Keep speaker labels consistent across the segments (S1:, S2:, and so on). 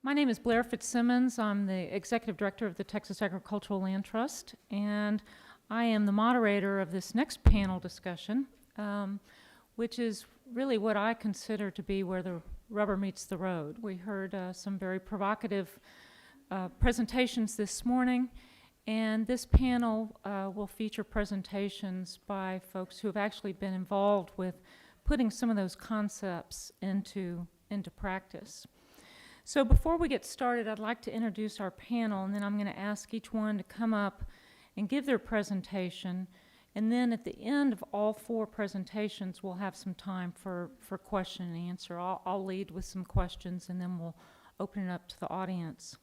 S1: My name is Blair Fitzsimmons. I'm the Executive Director of the Texas Agricultural Land Trust, and I am the moderator of this next panel discussion, which is really what I consider to be where the rubber meets the road. We heard some very provocative presentations this morning, and this panel will feature presentations by folks who have actually been involved with putting some of those concepts into practice. So before we get started, I'd like to introduce our panel, and then I'm going to ask each one to come up and give their presentation. And then at the end of all four presentations, we'll have some time for question and answer. I'll lead with some questions, and then we'll open it up to the audience.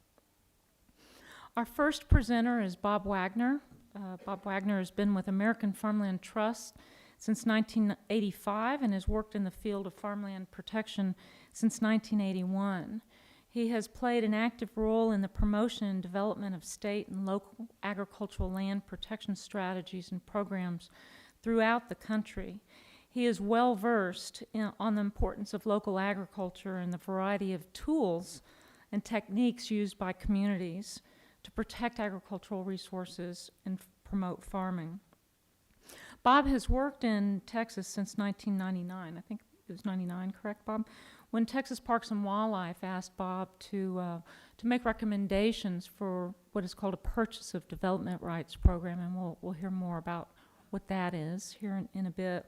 S1: Our first presenter is Bob Wagner. Bob Wagner has been with American Farmland Trust since 1985 and has worked in the field of farmland protection since 1981. He has played an active role in the promotion and development of state and local agricultural land protection strategies and programs throughout the country. He is well versed on the importance of local agriculture and the variety of tools and techniques used by communities to protect agricultural resources and promote farming. Bob has worked in Texas since 1999. I think it was 99, correct, Bob? When Texas Parks and Wildlife asked Bob to make recommendations for what is called a purchase of development rights program, and we'll hear more about what that is here in a bit.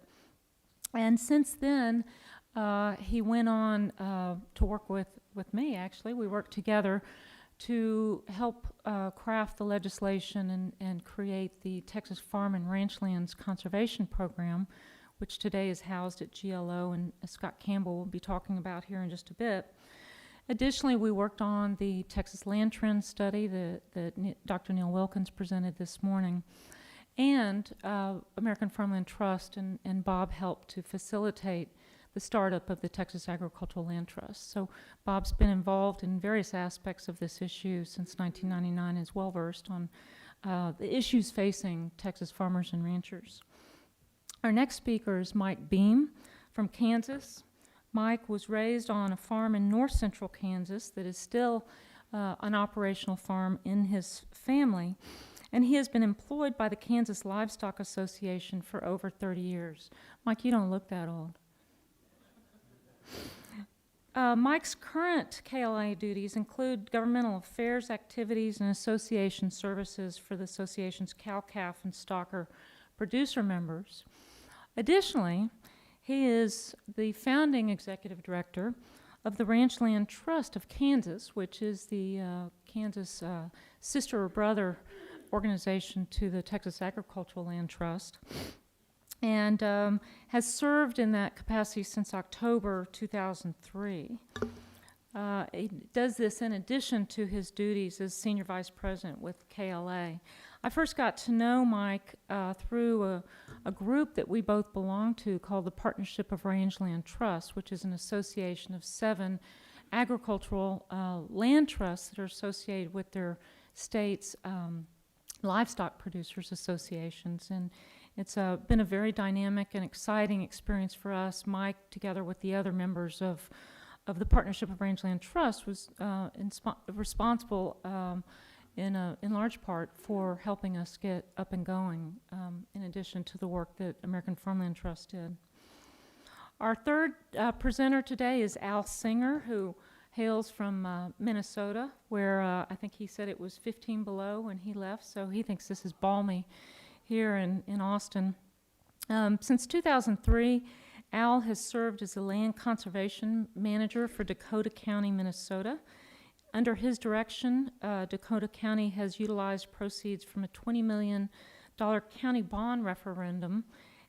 S1: And since then, he went on to work with me, actually. We worked together to help craft the legislation and create the Texas Farm and Ranch Lands Conservation Program, which today is housed at GLO, and Scott Campbell will be talking about here in just a bit. Additionally, we worked on the Texas Land Trend Study that Dr. Neil Wilkins presented this morning, and American Farmland Trust and Bob helped to facilitate the startup of the Texas Agricultural Land Trust. So Bob's been involved in various aspects of this issue since 1999 and is well versed on the issues facing Texas farmers and ranchers. Our next speaker is Mike Beam from Kansas. Mike was raised on a farm in north central Kansas that is still an operational farm in his family, and he has been employed by the Kansas Livestock Association for over 30 years. Mike, you don't look that old. Mike's current KLA duties include governmental affairs activities and association services for the association's cow, calf, and stocker producer members. Additionally, he is the founding executive director of the Ranchland Trust of Kansas, which is the Kansas sister or brother organization to the Texas Agricultural Land Trust, and has served in that capacity since October 2003. He does this in addition to his duties as Senior Vice President with KLA. I first got to know Mike through a group that we both belong to called the Partnership of Rangeland Trusts, which is an association of 7 agricultural land trusts that are associated with their state's livestock producers associations. And it's been a very dynamic and exciting experience for us. Mike, together with the other members of the Partnership of Rangeland Trust, was responsible in large part for helping us get up and going, in addition to the work that American Farmland Trust did. Our third presenter today is Al Singer, who hails from Minnesota, where I think he said it was 15 below when he left, so he thinks this is balmy here in Austin. Since 2003, Al has served as the land conservation manager for Dakota County, Minnesota. Under his direction, Dakota County has utilized proceeds from a $20 million county bond referendum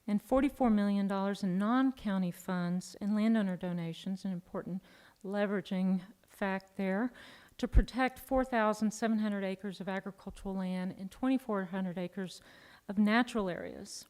S1: and $44 million in non-county funds and landowner donations, an important leveraging fact there, to protect 4,700 acres of agricultural land and 2,400 acres of natural areas.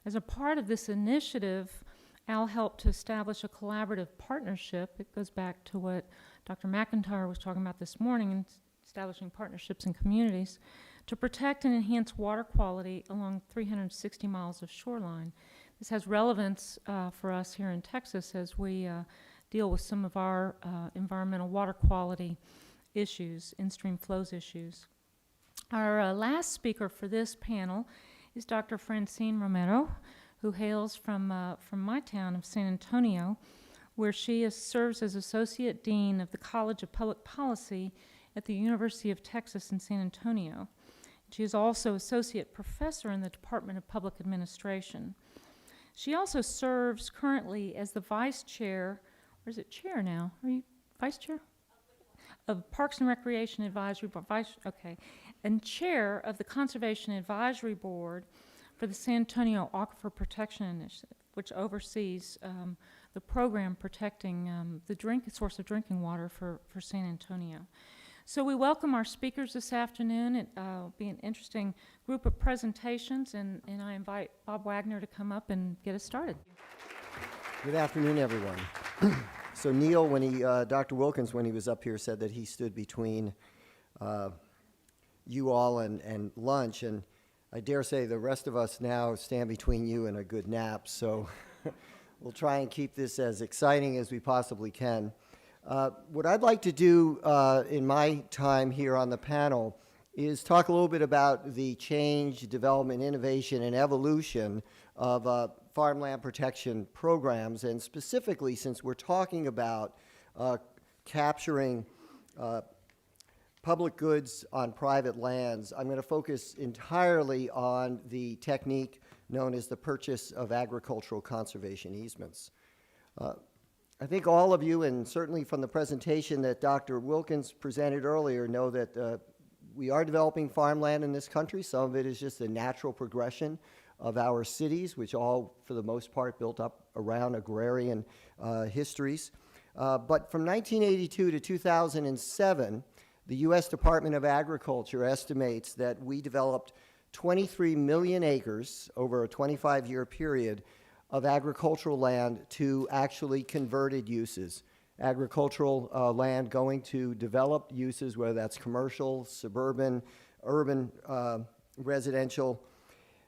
S1: As a part of this initiative, Al helped to establish a collaborative partnership. It goes back to what Dr. McIntyre was talking about this morning in establishing partnerships in communities to protect and enhance water quality along 360 miles of shoreline. This has relevance for us here in Texas as we deal with some of our environmental water quality issues, in-stream flows issues. Our last speaker for this panel is Dr. Francine Romero, who hails from my town of San Antonio, where she serves as Associate Dean of the College of Public Policy at the University of Texas in San Antonio. She is also Associate Professor in the Department of Public Administration. She also serves currently as the Vice Chair, or is it Chair now? Are you Vice Chair? Of Parks and Recreation Advisory Board, and Chair of the Conservation Advisory Board for the San Antonio Aquifer Protection Initiative, which oversees the program protecting the source of drinking water for San Antonio. So we welcome our speakers this afternoon. It'll be an interesting group of presentations, and I invite Bob Wagner to come up and get us started.
S2: Good afternoon, everyone. So Neil, Dr. Wilkins, when he was up here, said that he stood between you all and lunch, and I dare say the rest of us now stand between you and a good nap, so we'll try and keep this as exciting as we possibly can. What I'd like to do in my time here on the panel is talk a little bit about the change, development, innovation, and evolution of farmland protection programs, and specifically, since we're talking about capturing public goods on private lands, I'm going to focus entirely on the technique known as the purchase of agricultural conservation easements. I think all of you, and certainly from the presentation that Dr. Wilkins presented earlier, know that we are developing farmland in this country. Some of it is just a natural progression of our cities, which all, for the most part, built up around agrarian histories. But from 1982 to 2007, the U.S. Department of Agriculture estimates that we developed 23 million acres over a 25-year period of agricultural land to actually converted uses. Agricultural land going to developed uses, whether that's commercial, suburban, urban, residential.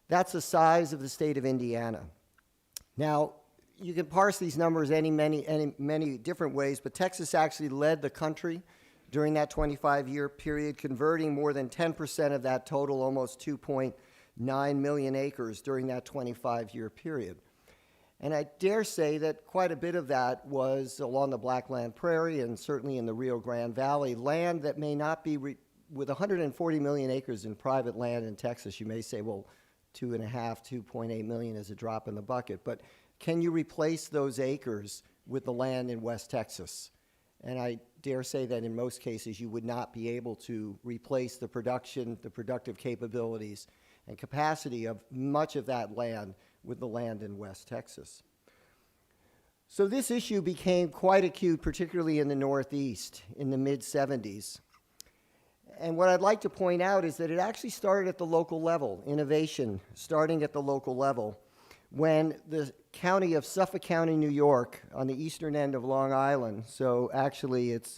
S2: That's the size of the state of Indiana. Now, you can parse these numbers many different ways, but Texas actually led the country during that 25-year period, converting more than 10% of that total, almost 2.9 million acres during that 25-year period. And I dare say that quite a bit of that was along the Blackland Prairie and certainly in the Rio Grande Valley, land that may not be, with 140 million acres in private land in Texas, you may say, well, 2.8 million is a drop in the bucket. But can you replace those acres with the land in West Texas? And I dare say that in most cases you would not be able to replace the production, the productive capabilities, and capacity of much of that land with the land in West Texas. So this issue became quite acute, particularly in the Northeast in the mid-70s. And what I'd like to point out is that it actually started at the local level, innovation starting at the local level, when the county of Suffolk County, New York, on the eastern end of Long Island, so actually it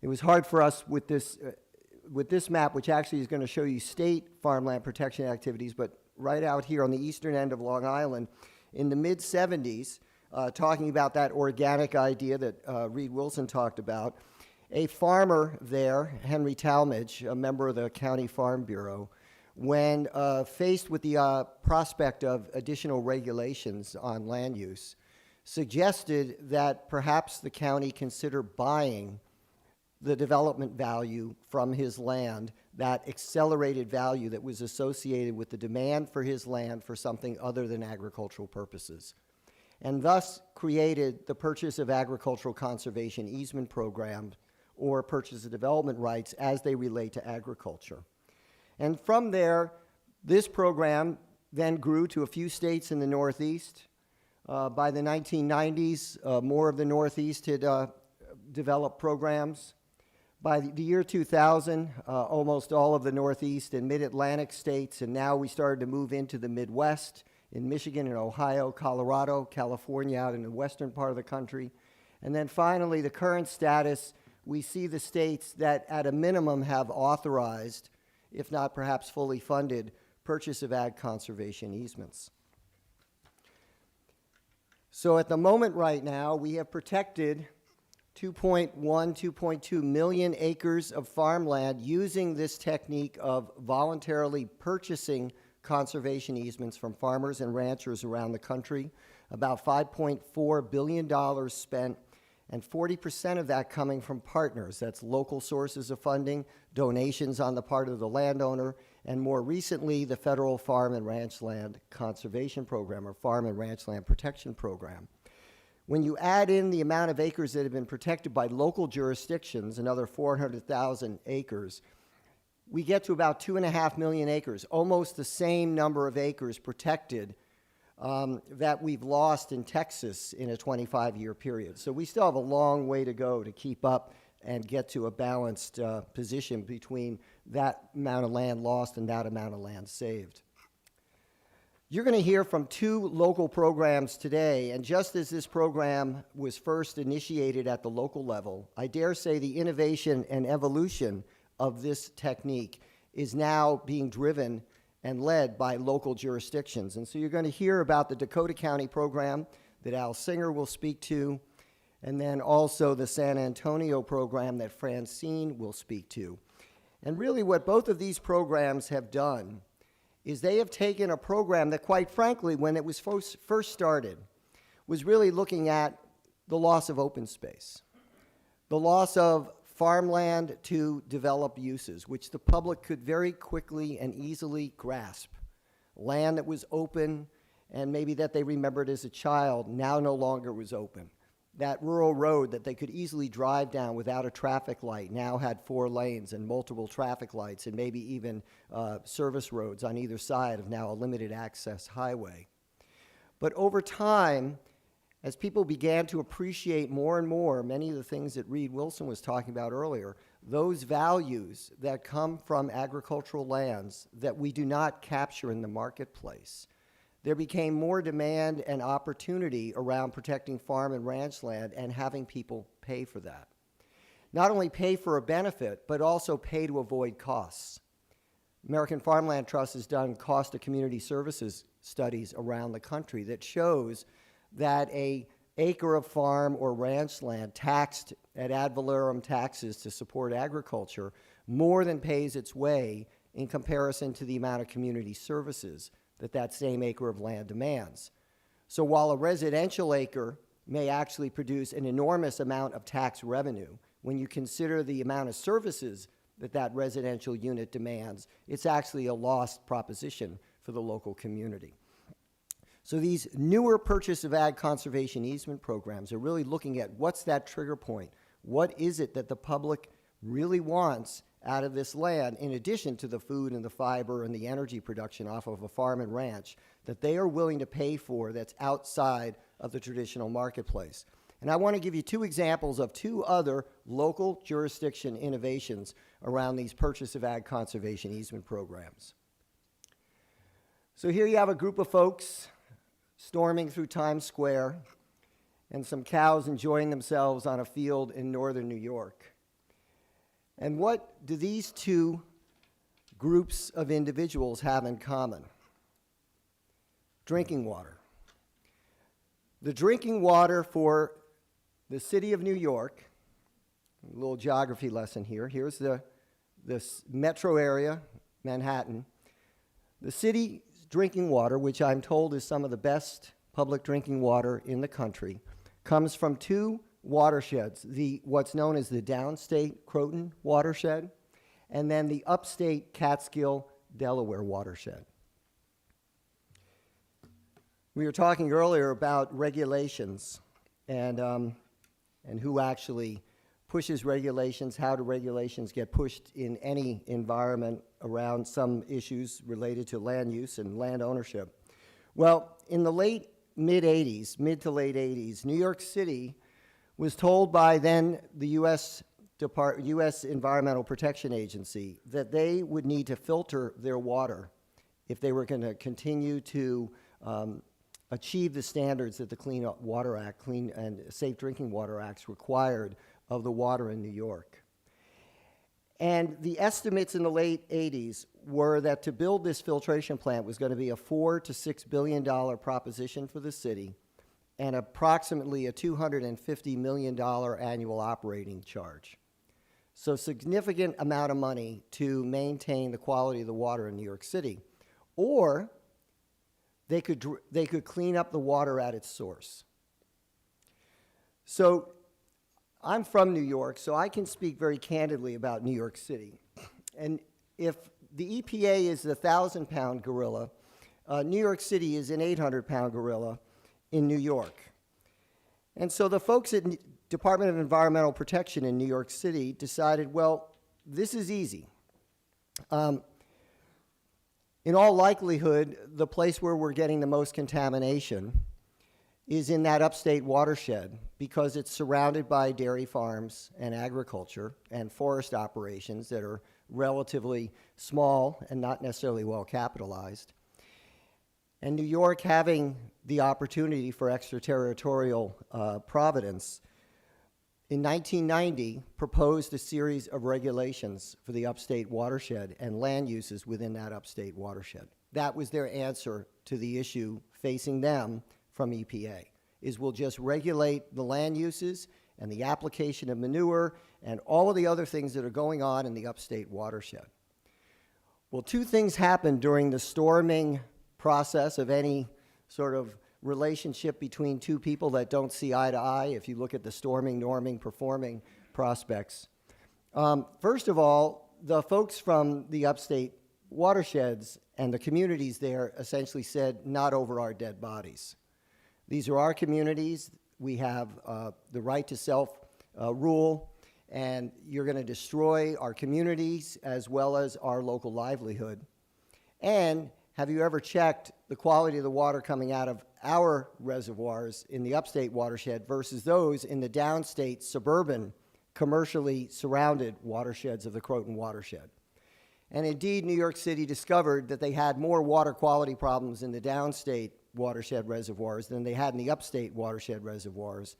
S2: was hard for us with this map, which actually is going to show you state farmland protection activities, but right out here on the eastern end of Long Island, in the mid-70s, talking about that organic idea that Reed Wilson talked about, a farmer there, Henry Talmadge, a member of the County Farm Bureau, when faced with the prospect of additional regulations on land use, suggested that perhaps the county consider buying the development value from his land, that accelerated value that was associated with the demand for his land for something other than agricultural purposes, and thus created the purchase of agricultural conservation easement program or purchase of development rights as they relate to agriculture. And from there, this program then grew to a few states in the Northeast. By the 1990s, more of the Northeast had developed programs. By the year 2000, almost all of the Northeast and Mid-Atlantic states, and now we started to move into the Midwest, in Michigan and Ohio, Colorado, California, out in the western part of the country. And then finally, the current status, we see the states that at a minimum have authorized, if not perhaps fully funded, purchase of ag conservation easements. So at the moment right now, we have protected 2.1, 2.2 million acres of farmland using this technique of voluntarily purchasing conservation easements from farmers and ranchers around the country. About $5.4 billion spent, and 40% of that coming from partners. That's local sources of funding, donations on the part of the landowner, and more recently, the Federal Farm and Ranch Land Conservation Program, or Farm and Ranch Land Protection Program. When you add in the amount of acres that have been protected by local jurisdictions, another 400,000 acres, we get to about 2.5 million acres, almost the same number of acres protected that we've lost in Texas in a 25-year period. So we still have a long way to go to keep up and get to a balanced position between that amount of land lost and that amount of land saved. You're going to hear from two local programs today, and just as this program was first initiated at the local level, I dare say the innovation and evolution of this technique is now being driven and led by local jurisdictions. And so you're going to hear about the Dakota County program that Al Singer will speak to, and then also the San Antonio program that Francine will speak to. And really what both of these programs have done is they have taken a program that, quite frankly, when it was first started, was really looking at the loss of open space, the loss of farmland to develop uses, which the public could very quickly and easily grasp. Land that was open and maybe that they remembered as a child now no longer was open. That rural road that they could easily drive down without a traffic light now had 4 lanes and multiple traffic lights and maybe even service roads on either side of now a limited access highway. But over time, as people began to appreciate more and more many of the things that Reed Wilson was talking about earlier, those values that come from agricultural lands that we do not capture in the marketplace, there became more demand and opportunity around protecting farm and ranch land and having people pay for that. Not only pay for a benefit, but also pay to avoid costs. American Farmland Trust has done cost of community services studies around the country that shows that an acre of farm or ranch land taxed at ad valorem taxes to support agriculture more than pays its way in comparison to the amount of community services that that same acre of land demands. So while a residential acre may actually produce an enormous amount of tax revenue, when you consider the amount of services that that residential unit demands, it's actually a lost proposition for the local community. So these newer purchase of ag conservation easement programs are really looking at what's that trigger point? What is it that the public really wants out of this land, in addition to the food and the fiber and the energy production off of a farm and ranch, that they are willing to pay for that's outside of the traditional marketplace? And I want to give you 2 examples of 2 other local jurisdiction innovations around these purchase of ag conservation easement programs. So here you have a group of folks storming through Times Square and some cows enjoying themselves on a field in northern New York. And what do these 2 groups of individuals have in common? Drinking water. The drinking water for the city of New York, a little geography lesson here. Here's this metro area, Manhattan. The city's drinking water, which I'm told is some of the best public drinking water in the country, comes from 2 watersheds, what's known as the downstate Croton watershed, and then the upstate Catskill Delaware watershed. We were talking earlier about regulations and who actually pushes regulations, how do regulations get pushed in any environment around some issues related to land use and land ownership. Well, in the mid to late 80s, New York City was told by then the U.S. Environmental Protection Agency that they would need to filter their water if they were going to continue to achieve the standards that the Clean Water Act, Clean and Safe Drinking Water Acts required of the water in New York. And the estimates in the late 80s were that to build this filtration plant was going to be a $4 to $6 billion proposition for the city, and approximately a $250 million annual operating charge. So significant amount of money to maintain the quality of the water in New York City. Or they could clean up the water at its source. So I'm from New York, so I can speak very candidly about New York City. And if the EPA is the 1,000-pound gorilla, New York City is an 800-pound gorilla in New York. And so the folks at Department of Environmental Protection in New York City decided, well, this is easy. In all likelihood, the place where we're getting the most contamination is in that upstate watershed because it's surrounded by dairy farms and agriculture and forest operations that are relatively small and not necessarily well capitalized. And New York, having the opportunity for extraterritorial providence, in 1990 proposed a series of regulations for the upstate watershed and land uses within that upstate watershed. That was their answer to the issue facing them from EPA, is we'll just regulate the land uses and the application of manure and all of the other things that are going on in the upstate watershed. Well, two things happened during the storming process of any sort of relationship between two people that don't see eye to eye, if you look at the storming, norming, performing prospects. First of all, the folks from the upstate watersheds and the communities there essentially said, not over our dead bodies. These are our communities. We have the right to self-rule, and you're going to destroy our communities as well as our local livelihood. And have you ever checked the quality of the water coming out of our reservoirs in the upstate watershed versus those in the downstate, suburban, commercially surrounded watersheds of the Croton watershed? And indeed, New York City discovered that they had more water quality problems in the downstate watershed reservoirs than they had in the upstate watershed reservoirs.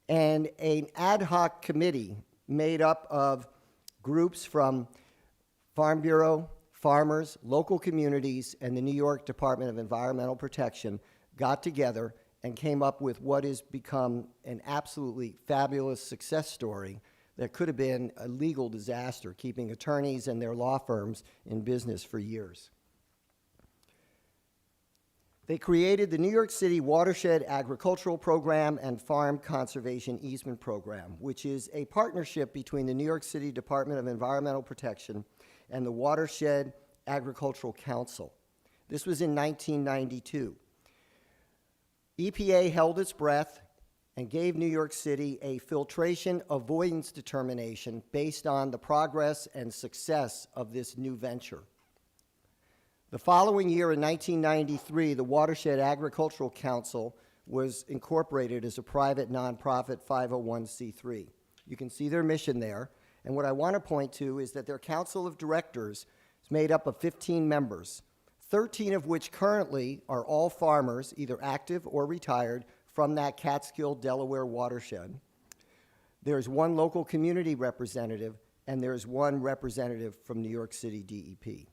S2: And an ad hoc committee made up of groups from Farm Bureau, farmers, local communities, and the New York Department of Environmental Protection got together and came up with what has become an absolutely fabulous success story that could have been a legal disaster, keeping attorneys and their law firms in business for years. They created the New York City Watershed Agricultural Program and Farm Conservation Easement Program, which is a partnership between the New York City Department of Environmental Protection and the Watershed Agricultural Council. This was in 1992. EPA held its breath and gave New York City a filtration avoidance determination based on the progress and success of this new venture. The following year, in 1993, the Watershed Agricultural Council was incorporated as a private nonprofit 501c3. You can see their mission there. And what I want to point to is that their council of directors is made up of 15 members, 13 of which currently are all farmers, either active or retired, from that Catskill, Delaware watershed. There's one local community representative, and there's one representative from New York City DEP.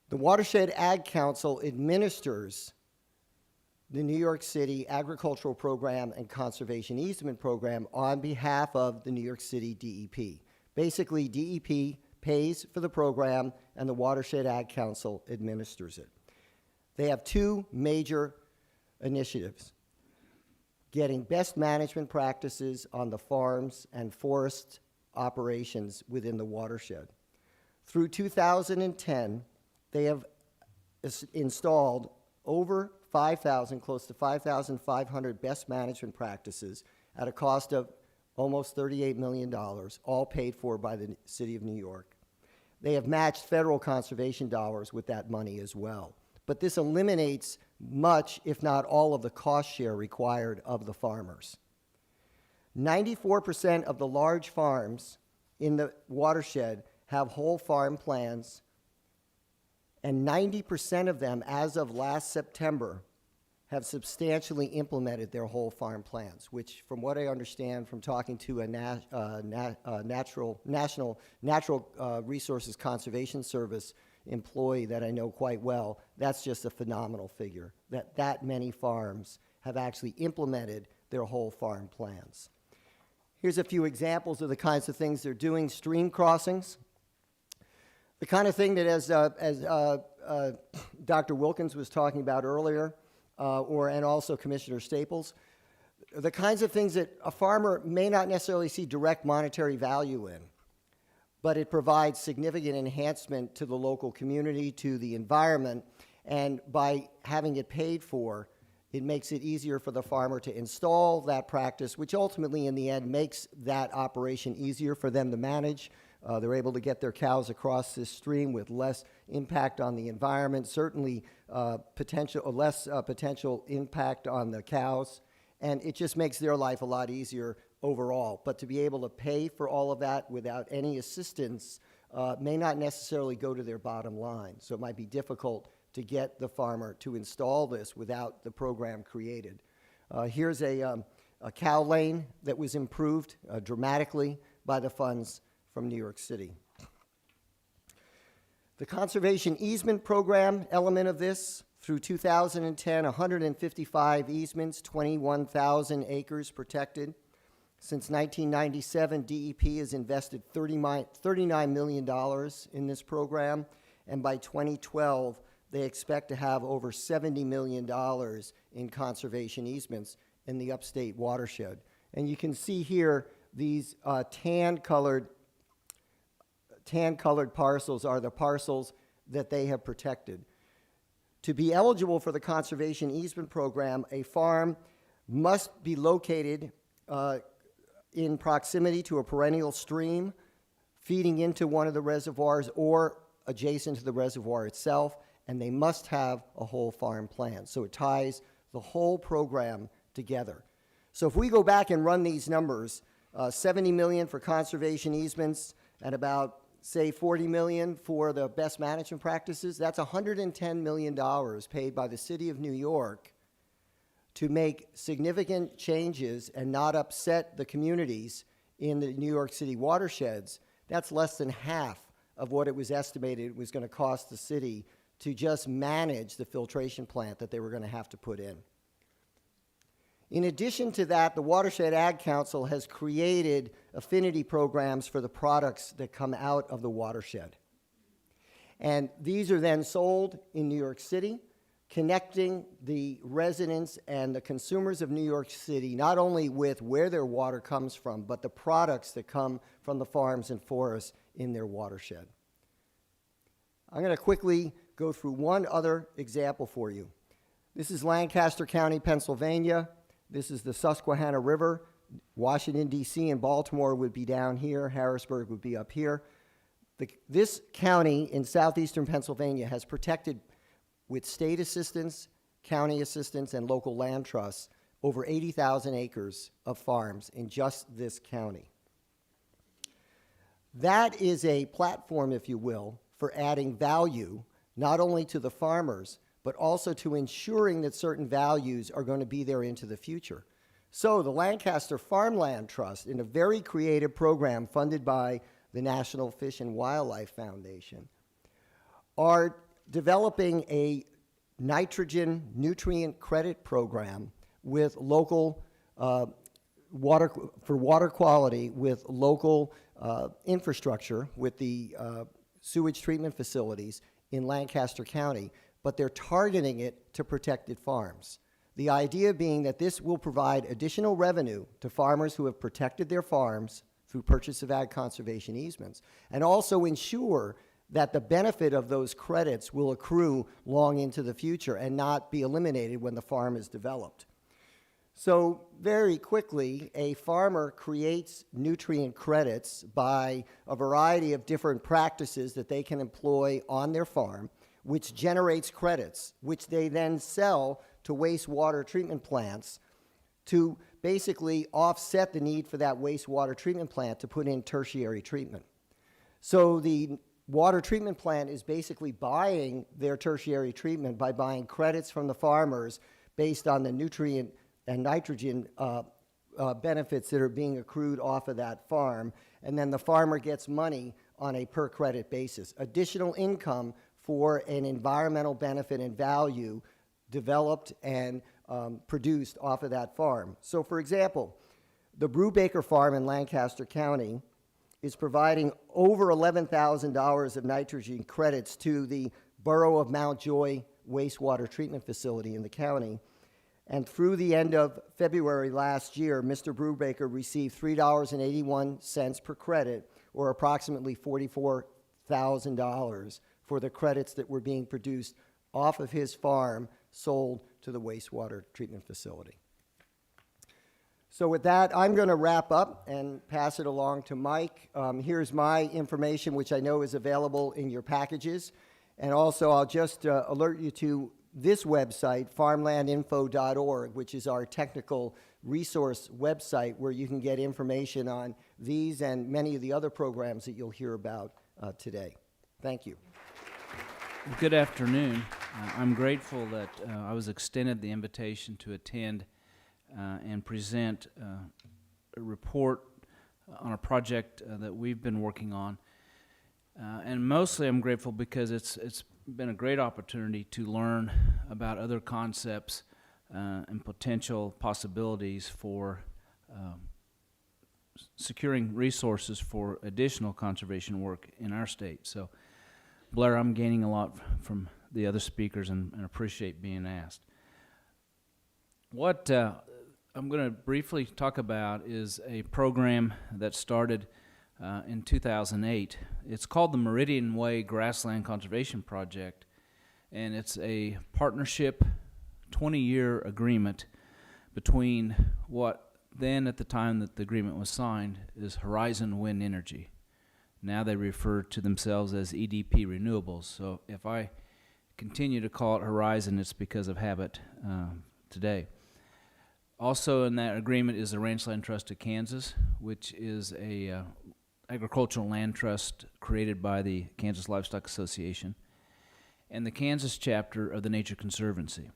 S2: The Watershed Ag Council administers the New York City Agricultural Program and Conservation Easement Program on behalf of the New York City DEP. Basically, DEP pays for the program and the Watershed Ag Council administers it. They have two major initiatives: getting best management practices on the farms and forest operations within the watershed. Through 2010, they have installed over 5,000, close to 5,500 best management practices at a cost of almost $38 million, all paid for by the City of New York. They have matched federal conservation dollars with that money as well. But this eliminates much, if not all, of the cost share required of the farmers. 94% of the large farms in the watershed have whole farm plans, and 90% of them, as of last September, have substantially implemented their whole farm plans, which, from what I understand from talking to a National Resources Conservation Service employee that I know quite well, that's just a phenomenal figure, that many farms have actually implemented their whole farm plans. Here's a few examples of the kinds of things they're doing. Stream crossings, the kind of thing that as Dr. Wilkins was talking about earlier, and also Commissioner Staples, the kinds of things that a farmer may not necessarily see direct monetary value in, but it provides significant enhancement to the local community, to the environment, and by having it paid for, it makes it easier for the farmer to install that practice, which ultimately in the end makes that operation easier for them to manage. They're able to get their cows across this stream with less impact on the environment, certainly less potential impact on the cows, and it just makes their life a lot easier overall. But to be able to pay for all of that without any assistance may not necessarily go to their bottom line. So it might be difficult to get the farmer to install this without the program created. Here's a cow lane that was improved dramatically by the funds from New York City. The conservation easement program element of this, through 2010, 155 easements, 21,000 acres protected. Since 1997, DEP has invested $39 million in this program, and by 2012, they expect to have over $70 million in conservation easements in the upstate watershed. And you can see here these tan-colored parcels are the parcels that they have protected. To be eligible for the conservation easement program, a farm must be located in proximity to a perennial stream feeding into one of the reservoirs or adjacent to the reservoir itself, and they must have a whole farm plan. So it ties the whole program together. So if we go back and run these numbers, 70 million for conservation easements and about, say, 40 million for the best management practices, that's $110 million paid by the city of New York to make significant changes and not upset the communities in the New York City watersheds. That's less than half of what it was estimated it was going to cost the city to just manage the filtration plant that they were going to have to put in. In addition to that, the Watershed Ag Council has created affinity programs for the products that come out of the watershed. And these are then sold in New York City, connecting the residents and the consumers of New York City not only with where their water comes from, but the products that come from the farms and forests in their watershed. I'm going to quickly go through one other example for you. This is Lancaster County, Pennsylvania. This is the Susquehanna River. Washington, D.C. and Baltimore would be down here. Harrisburg would be up here. This county in southeastern Pennsylvania has protected, with state assistance, county assistance, and local land trusts, over 80,000 acres of farms in just this county. That is a platform, if you will, for adding value not only to the farmers, but also to ensuring that certain values are going to be there into the future. So the Lancaster Farmland Trust, in a very creative program funded by the National Fish and Wildlife Foundation, are developing a nitrogen nutrient credit program with local water quality, with local infrastructure, with the sewage treatment facilities in Lancaster County, but they're targeting it to protected farms. The idea being that this will provide additional revenue to farmers who have protected their farms through purchase of ag conservation easements, and also ensure that the benefit of those credits will accrue long into the future and not be eliminated when the farm is developed. So very quickly, a farmer creates nutrient credits by a variety of different practices that they can employ on their farm, which generates credits, which they then sell to wastewater treatment plants to basically offset the need for that wastewater treatment plant to put in tertiary treatment. So the water treatment plant is basically buying their tertiary treatment by buying credits from the farmers based on the nutrient and nitrogen benefits that are being accrued off of that farm, and then the farmer gets money on a per credit basis. Additional income for an environmental benefit and value developed and produced off of that farm. So for example, the Brubaker farm in Lancaster County is providing over $11,000 of nitrogen credits to the Borough of Mount Joy wastewater treatment facility in the county. And through the end of February last year, Mr. Brubaker received $3.81 per credit, or approximately $44,000 for the credits that were being produced off of his farm, sold to the wastewater treatment facility. So with that, I'm going to wrap up and pass it along to Mike. Here's my information, which I know is available in your packages. And also, I'll just alert you to this website, farmlandinfo.org, which is our technical resource website where you can get information on these and many of the other programs that you'll hear about today. Thank you.
S3: Good afternoon. I'm grateful that I was extended the invitation to attend and present a report on a project that we've been working on. And mostly I'm grateful because it's been a great opportunity to learn about other concepts and potential possibilities for securing resources for additional conservation work in our state. So, Blair, I'm gaining a lot from the other speakers and appreciate being asked. What I'm going to briefly talk about is a program that started in 2008. It's called the Meridian Way Grassland Conservation Project, and it's a partnership 20-year agreement between what then, at the time that the agreement was signed, is Horizon Wind Energy. Now they refer to themselves as EDP Renewables. So if I continue to call it Horizon, it's because of habit today. Also in that agreement is the Ranchland Trust of Kansas, which is a agricultural land trust created by the Kansas Livestock Association, and the Kansas chapter of the Nature Conservancy.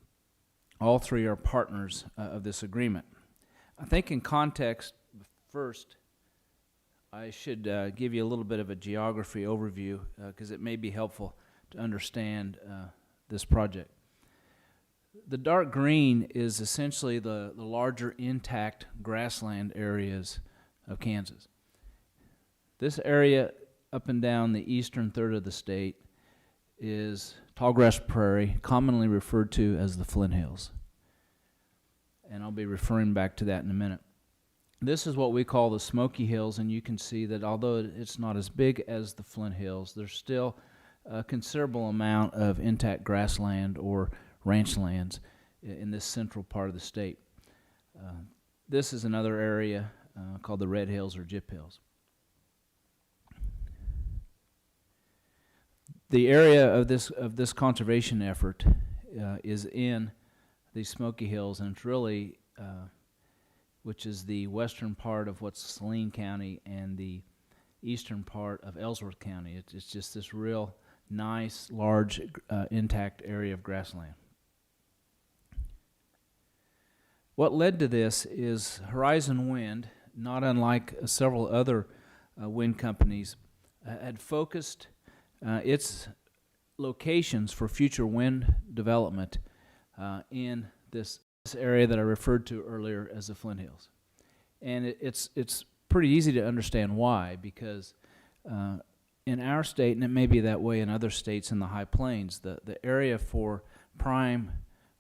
S3: All three are partners of this agreement. I think in context, first, I should give you a little bit of a geography overview because it may be helpful to understand this project. The dark green is essentially the larger intact grassland areas of Kansas. This area up and down the eastern third of the state is tallgrass prairie, commonly referred to as the Flint Hills. And I'll be referring back to that in a minute. This is what we call the Smoky Hills, and you can see that although it's not as big as the Flint Hills, there's still a considerable amount of intact grassland or ranch lands in this central part of the state. This is another area called the Red Hills or Gyp Hills. The area of this conservation effort is in the Smoky Hills, and it's really, which is the western part of what's Saline County and the eastern part of Ellsworth County. It's just this real nice, large, intact area of grassland. What led to this is Horizon Wind, not unlike several other wind companies, had focused its locations for future wind development in this area that I referred to earlier as the Flint Hills. And it's pretty easy to understand why, because in our state, and it may be that way in other states in the High Plains, the area for prime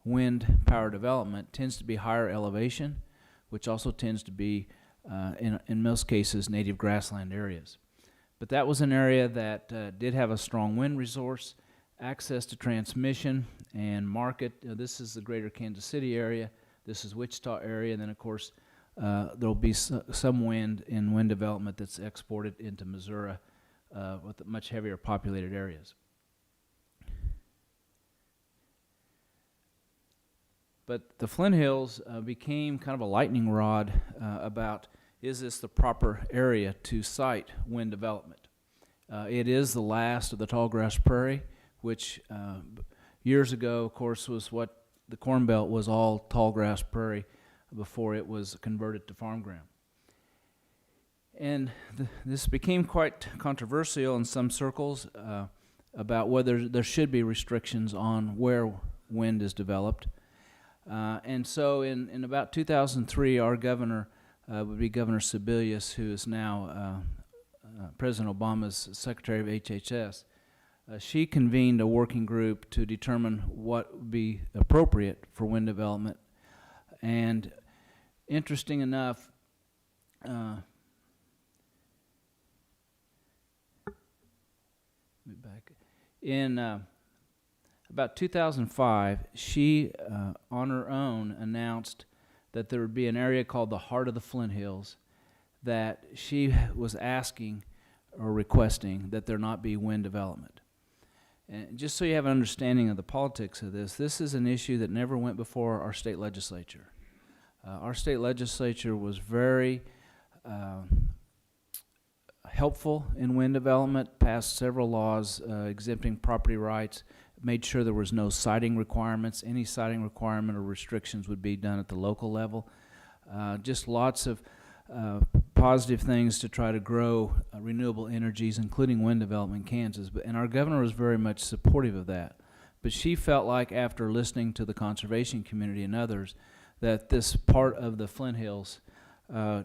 S3: wind power development tends to be higher elevation, which also tends to be, in most cases, native grassland areas. But that was an area that did have a strong wind resource, access to transmission and market. This is the greater Kansas City area. This is Wichita area. And then, of course, there will be some wind in wind development that's exported into Missouri with much heavier populated areas. But the Flint Hills became kind of a lightning rod about, is this the proper area to site wind development? It is the last of the tallgrass prairie, which years ago, of course, was what the Corn Belt was, all tallgrass prairie before it was converted to farm ground. And this became quite controversial in some circles about whether there should be restrictions on where wind is developed. And so in about 2003, our governor would be Governor Sebelius, who is now President Obama's Secretary of HHS. She convened a working group to determine what would be appropriate for wind development. And interesting enough, in about 2005, she, on her own, announced that there would be an area called the Heart of the Flint Hills that she was asking or requesting that there not be wind development. And just so you have an understanding of the politics of this is an issue that never went before our state legislature. Our state legislature was very helpful in wind development, passed several laws exempting property rights, made sure there was no siting requirements. Any siting requirement or restrictions would be done at the local level. Just lots of positive things to try to grow renewable energies, including wind development in Kansas. And our governor was very much supportive of that. But she felt like, after listening to the conservation community and others, that this part of the Flint Hills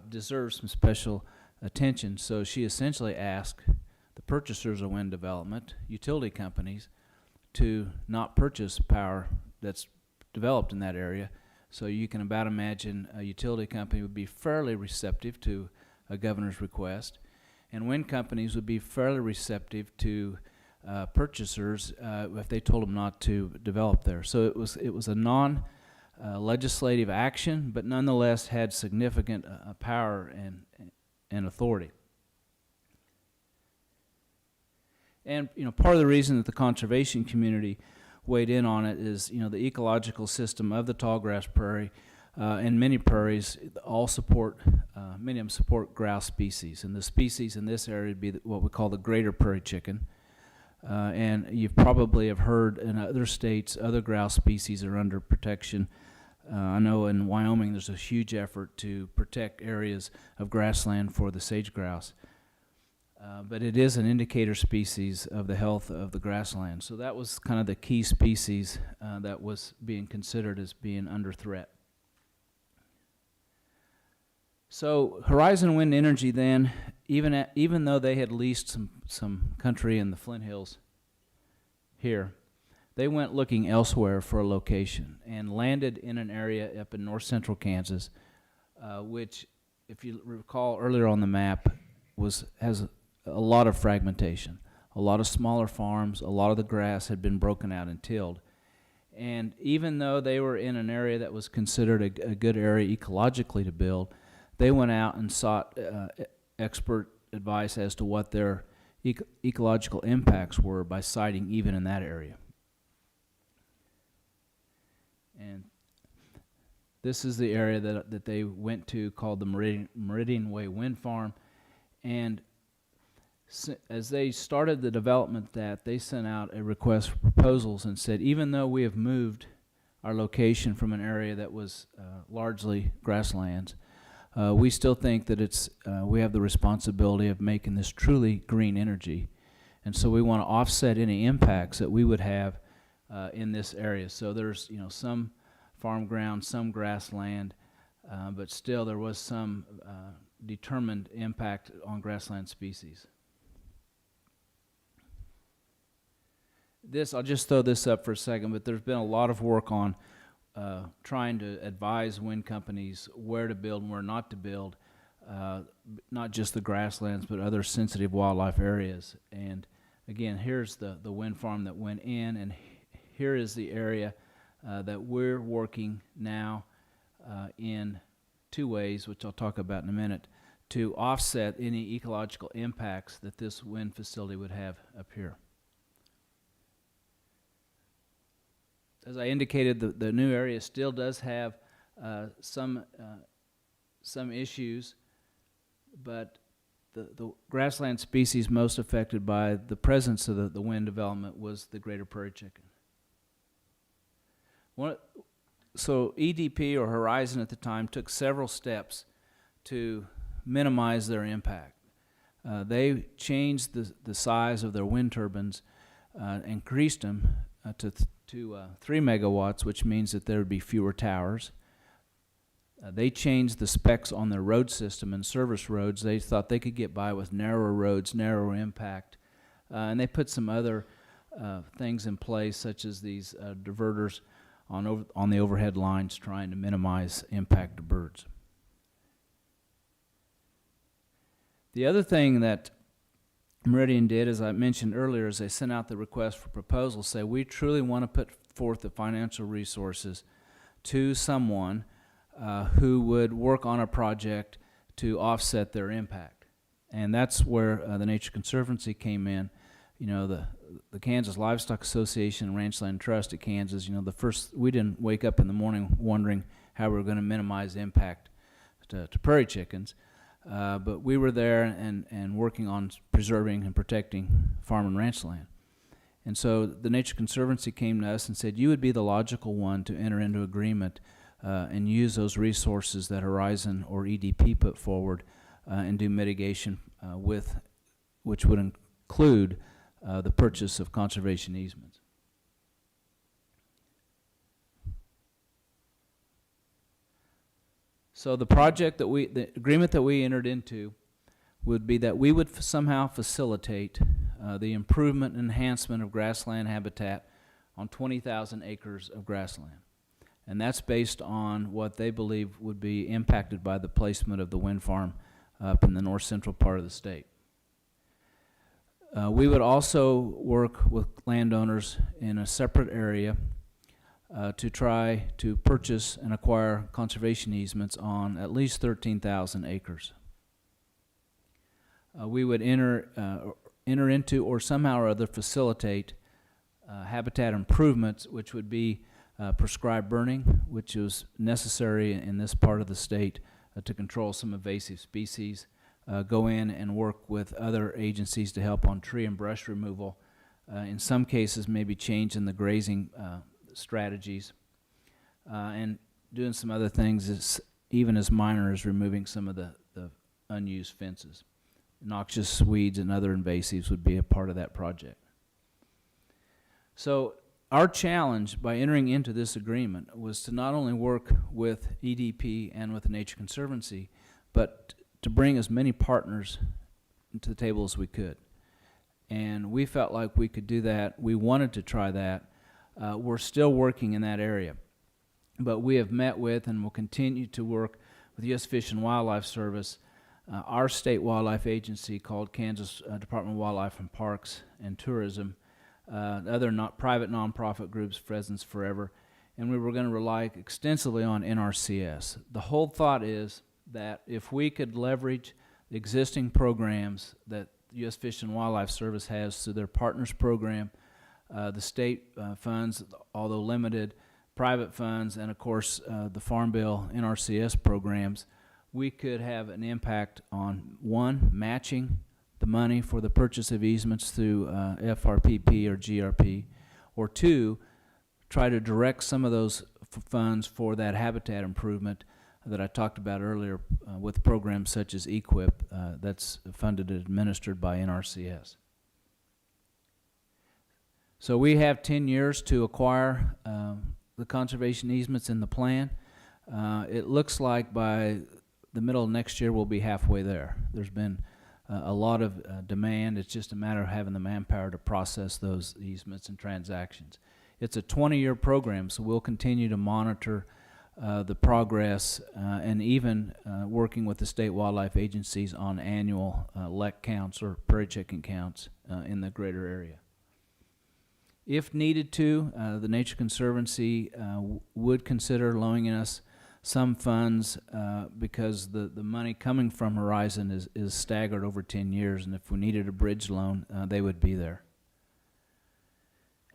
S3: deserves some special attention. So she essentially asked the purchasers of wind development, utility companies, to not purchase power that's developed in that area. So you can about imagine a utility company would be fairly receptive to a governor's request, and wind companies would be fairly receptive to purchasers if they told them not to develop there. So it was a non-legislative action, but nonetheless had significant power and authority. And part of the reason that the conservation community weighed in on it is the ecological system of the tallgrass prairie and many prairies all support, many of them support grouse species, and the species in this area would be what we call the greater prairie chicken. And you probably have heard in other states other grouse species are under protection. I know in Wyoming there's a huge effort to protect areas of grassland for the sage grouse. But it is an indicator species of the health of the grassland. So that was kind of the key species that was being considered as being under threat. So Horizon Wind Energy then, even though they had leased some country in the Flint Hills here, they went looking elsewhere for a location and landed in an area up in north central Kansas, which, if you recall earlier on the map, has a lot of fragmentation, a lot of smaller farms, a lot of the grass had been broken out and tilled. And even though they were in an area that was considered a good area ecologically to build, they went out and sought expert advice as to what their ecological impacts were by siting even in that area. And this is the area that they went to, called the Meridian Way Wind Farm. And as they started the development, they sent out a request for proposals and said, even though we have moved our location from an area that was largely grasslands, we still think that we have the responsibility of making this truly green energy. And so we want to offset any impacts that we would have in this area. So there's some farm ground, some grassland, but still there was some determined impact on grassland species. I'll just throw this up for a second, but there's been a lot of work on trying to advise wind companies where to build and where not to build, not just the grasslands, but other sensitive wildlife areas. And again, here's the wind farm that went in, and here is the area that we're working now in two ways, which I'll talk about in a minute, to offset any ecological impacts that this wind facility would have up here. As I indicated, the new area still does have some issues, but the grassland species most affected by the presence of the wind development was the greater prairie chicken. So EDP, or Horizon at the time, took several steps to minimize their impact. They changed the size of their wind turbines, increased them to 3 megawatts, which means that there would be fewer towers. They changed the specs on their road system and service roads. They thought they could get by with narrower roads, narrower impact, and they put some other things in place, such as these diverters on the overhead lines, trying to minimize impact to birds. The other thing that Meridian did, as I mentioned earlier, is they sent out the request for proposals, say we truly want to put forth the financial resources to someone who would work on a project to offset their impact. And that's where the Nature Conservancy came in. You know, the Kansas Livestock Association and Ranchland Trust of Kansas, you know, we didn't wake up in the morning wondering how we were going to minimize impact to prairie chickens. But we were there and working on preserving and protecting farm and ranch land. And so the Nature Conservancy came to us and said, you would be the logical one to enter into agreement and use those resources that Horizon or EDP put forward and do mitigation which would include the purchase of conservation easements. So the agreement that we entered into would be that we would somehow facilitate the improvement and enhancement of grassland habitat on 20,000 acres of grassland. And that's based on what they believe would be impacted by the placement of the wind farm up in the north central part of the state. We would also work with landowners in a separate area to try to purchase and acquire conservation easements on at least 13,000 acres. We would enter into or somehow or other facilitate habitat improvements, which would be prescribed burning, which is necessary in this part of the state to control some invasive species, go in and work with other agencies to help on tree and brush removal, in some cases maybe changing the grazing strategies, and doing some other things even as minor as removing some of the unused fences. Noxious weeds and other invasives would be a part of that project. So our challenge by entering into this agreement was to not only work with EDP and with the Nature Conservancy, but to bring as many partners to the table as we could. And we felt like we could do that. We wanted to try that. We're still working in that area. But we have met with and will continue to work with the U.S. Fish and Wildlife Service, our state wildlife agency called Kansas Department of Wildlife and Parks and Tourism, other private nonprofit groups, Pheasants Forever, and we were going to rely extensively on NRCS. The whole thought is that if we could leverage the existing programs that the U.S. Fish and Wildlife Service has through their Partners Program, the state funds, although limited, private funds, and of course the Farm Bill NRCS programs, we could have an impact on, one, matching the money for the purchase of easements through FRPP or GRP, or two, try to direct some of those funds for that habitat improvement that I talked about earlier with programs such as EQIP that's funded and administered by NRCS. So we have 10 years to acquire the conservation easements in the plan. It looks like by the middle of next year we'll be halfway there. There's been a lot of demand. It's just a matter of having the manpower to process those easements and transactions. It's a 20-year program, so we'll continue to monitor the progress and even working with the state wildlife agencies on annual LEC counts or prairie chicken counts in the greater area. If needed to, the Nature Conservancy would consider loaning us some funds because the money coming from Horizon is staggered over 10 years, and if we needed a bridge loan, they would be there.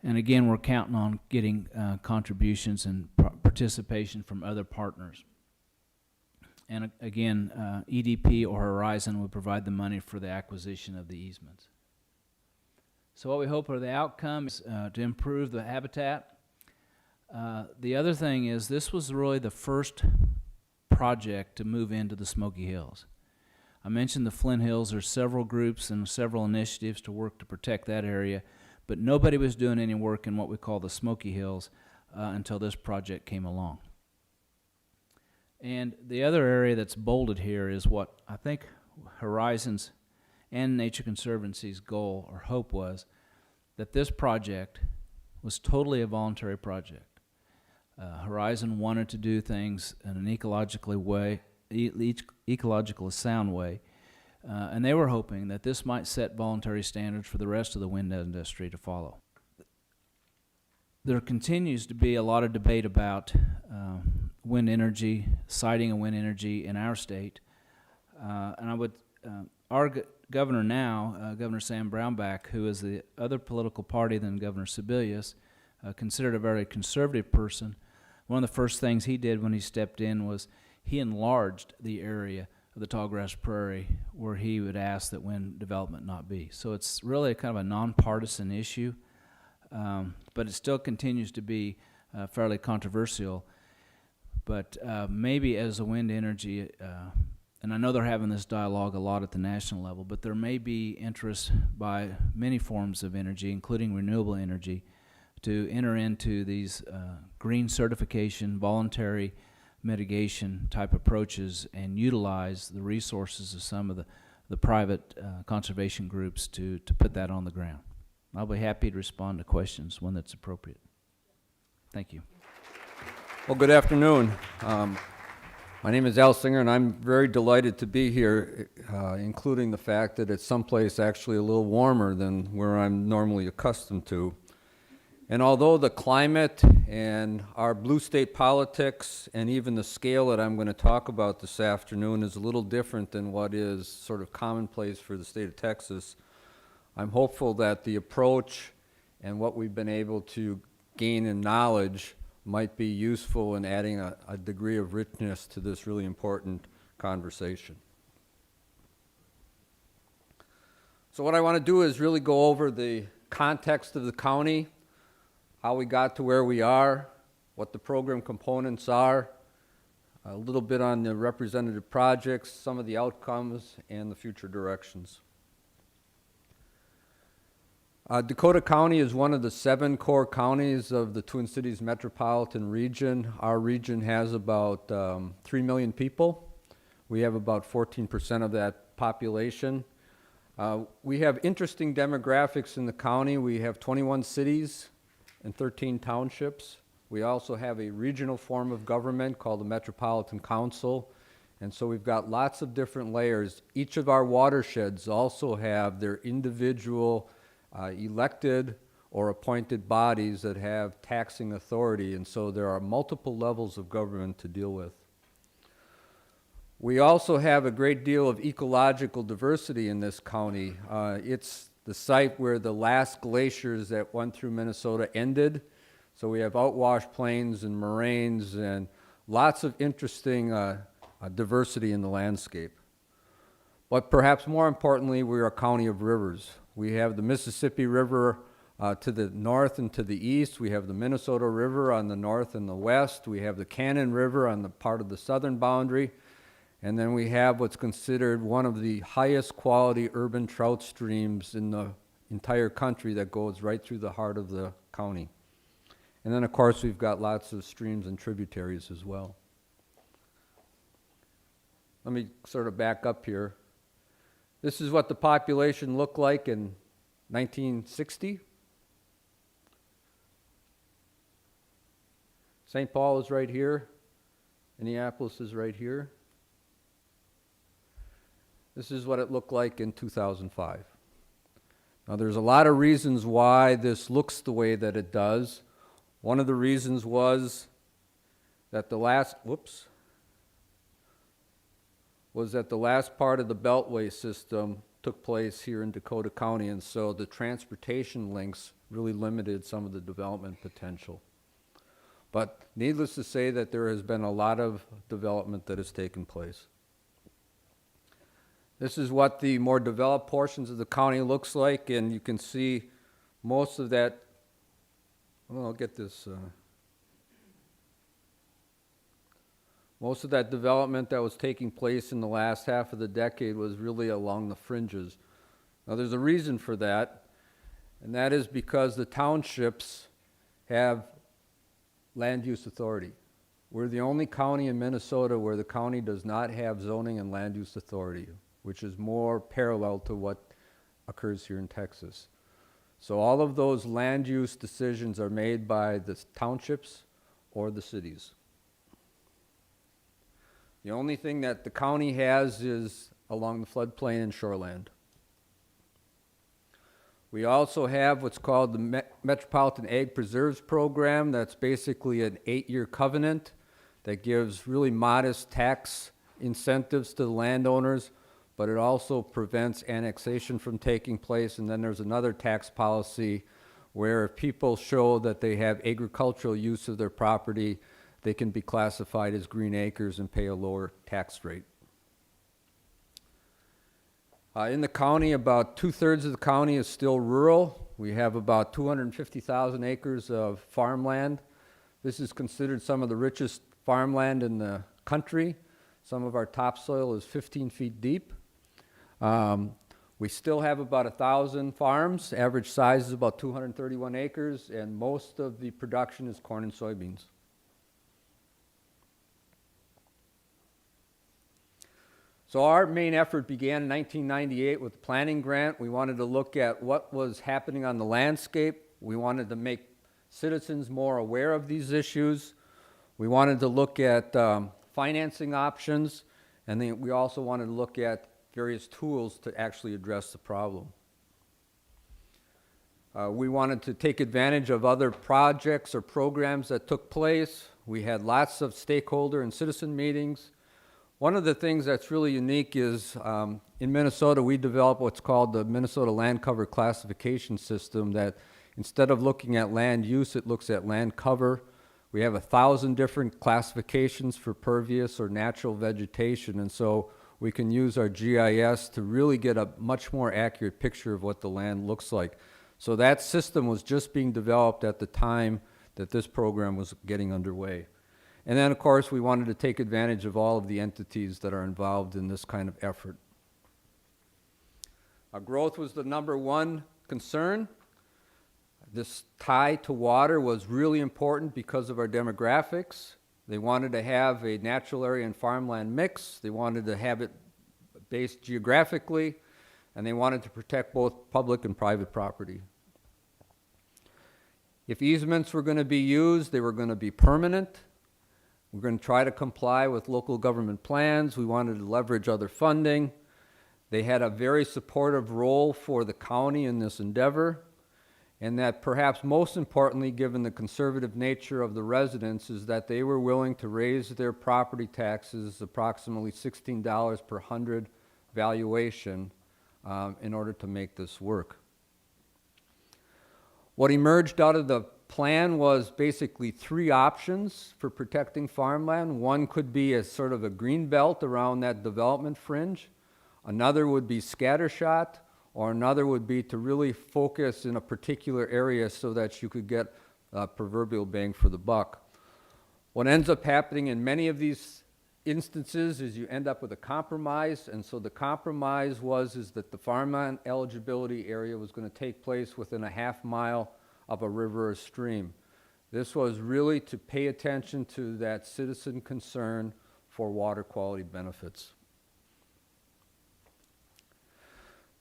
S3: And again, we're counting on getting contributions and participation from other partners. And again, EDP or Horizon would provide the money for the acquisition of the easements. So what we hope are the outcomes to improve the habitat. The other thing is this was really the first project to move into the Smoky Hills. I mentioned the Flint Hills. There's several groups and several initiatives to work to protect that area, but nobody was doing any work in what we call the Smoky Hills until this project came along. And the other area that's bolded here is what I think Horizons and Nature Conservancy's goal or hope was, that this project was totally a voluntary project. Horizon wanted to do things in an ecologically sound way, and they were hoping that this might set voluntary standards for the rest of the wind industry to follow. There continues to be a lot of debate about wind energy, siting of wind energy in our state, and I would, our governor now, Governor Sam Brownback, who is the other political party than Governor Sebelius, considered a very conservative person. One of the first things he did when he stepped in was he enlarged the area of the tallgrass prairie where he would ask that wind development not be. So it's really kind of a nonpartisan issue, but it still continues to be fairly controversial. But maybe as a wind energy, and I know they're having this dialogue a lot at the national level, but there may be interest by many forms of energy, including renewable energy, to enter into these green certification, voluntary mitigation type approaches and utilize the resources of some of the private conservation groups to put that on the ground. I'll be happy to respond to questions when that's appropriate. Thank you.
S4: Well, good afternoon. My name is Al Singer, and I'm very delighted to be here, including the fact that it's someplace actually a little warmer than where I'm normally accustomed to. And although the climate and our blue state politics and even the scale that I'm going to talk about this afternoon is a little different than what is sort of commonplace for the state of Texas, I'm hopeful that the approach and what we've been able to gain in knowledge might be useful in adding a degree of richness to this really important conversation. So what I want to do is really go over the context of the county, how we got to where we are, what the program components are, a little bit on the representative projects, some of the outcomes, and the future directions. Dakota County is one of the 7 core counties of the Twin Cities metropolitan region. Our region has about 3 million people. We have about 14% of that population. We have interesting demographics in the county. We have 21 cities and 13 townships. We also have a regional form of government called the Metropolitan Council. And so we've got lots of different layers. Each of our watersheds also have their individual elected or appointed bodies that have taxing authority, and so there are multiple levels of government to deal with. We also have a great deal of ecological diversity in this county. It's the site where the last glaciers that went through Minnesota ended, so we have outwash plains and moraines and lots of interesting diversity in the landscape. But perhaps more importantly, we're a county of rivers. We have the Mississippi River to the north and to the east. We have the Minnesota River on the north and the west. We have the Cannon River on the part of the southern boundary. And then we have what's considered one of the highest quality urban trout streams in the entire country that goes right through the heart of the county. And then, of course, we've got lots of streams and tributaries as well. Let me sort of back up here. This is what the population looked like in 1960. St. Paul is right here. Minneapolis is right here. This is what it looked like in 2005. Now, there's a lot of reasons why this looks the way that it does. One of the reasons was that the last part of the Beltway system took place here in Dakota County, and so the transportation links really limited some of the development potential. But needless to say that there has been a lot of development that has taken place. This is what the more developed portions of the county looks like, and you can see most of that. Well, I'll get this. Most of that development that was taking place in the last half of the decade was really along the fringes. Now, there's a reason for that, And that is because the townships have land use authority. We're the only county in Minnesota where the county does not have zoning and land use authority, which is more parallel to what occurs here in Texas. So all of those land use decisions are made by the townships or the cities. The only thing that the county has is along the floodplain and shoreland. We also have what's called the Metropolitan Ag Preserves Program. That's basically an 8-year covenant that gives really modest tax incentives to the landowners, but it also prevents annexation from taking place. And then there's another tax policy where if people show that they have agricultural use of their property, they can be classified as green acres and pay a lower tax rate. In the county, about 2/3 of the county is still rural. We have about 250,000 acres of farmland. This is considered some of the richest farmland in the country. Some of our topsoil is 15 feet deep. We still have about 1,000 farms. Average size is about 231 acres, and most of the production is corn and soybeans. So our main effort began in 1998 with the planning grant. We wanted to look at what was happening on the landscape. We wanted to make citizens more aware of these issues. We wanted to look at financing options, and then we also wanted to look at various tools to actually address the problem. We wanted to take advantage of other projects or programs that took place. We had lots of stakeholder and citizen meetings. One of the things that's really unique is in Minnesota, we developed what's called the Minnesota Land Cover Classification System that instead of looking at land use, it looks at land cover. We have 1,000 different classifications for pervious or natural vegetation, and so we can use our GIS to really get a much more accurate picture of what the land looks like. So that system was just being developed at the time that this program was getting underway. And then, of course, we wanted to take advantage of all of the entities that are involved in this kind of effort. Growth was the number one concern. This tie to water was really important because of our demographics. They wanted to have a natural area and farmland mix. They wanted to have it based geographically, and they wanted to protect both public and private property. If easements were going to be used, they were going to be permanent. We're going to try to comply with local government plans. We wanted to leverage other funding. They had a very supportive role for the county in this endeavor, and that perhaps most importantly, given the conservative nature of the residents, is that they were willing to raise their property taxes approximately $16 per hundred valuation in order to make this work. What emerged out of the plan was basically 3 options for protecting farmland. One could be a sort of a green belt around that development fringe. Another would be scattershot, or another would be to really focus in a particular area so that you could get a proverbial bang for the buck. What ends up happening in many of these instances is you end up with a compromise, and so the compromise is that the farmland eligibility area was going to take place within a half mile of a river or stream. This was really to pay attention to that citizen concern for water quality benefits.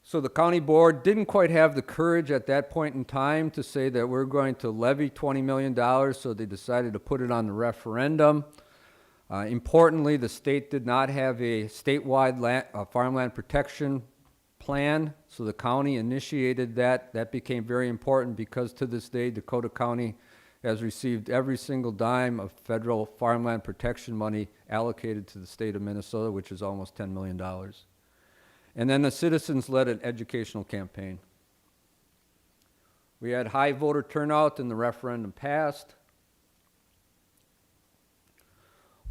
S4: So the county board didn't quite have the courage at that point in time to say that we're going to levy $20 million, so they decided to put it on the referendum. Importantly, the state did not have a statewide farmland protection plan, so the county initiated that. That became very important because to this day, Dakota County has received every single dime of federal farmland protection money allocated to the state of Minnesota, which is almost $10 million. And then the citizens led an educational campaign. We had high voter turnout and the referendum passed.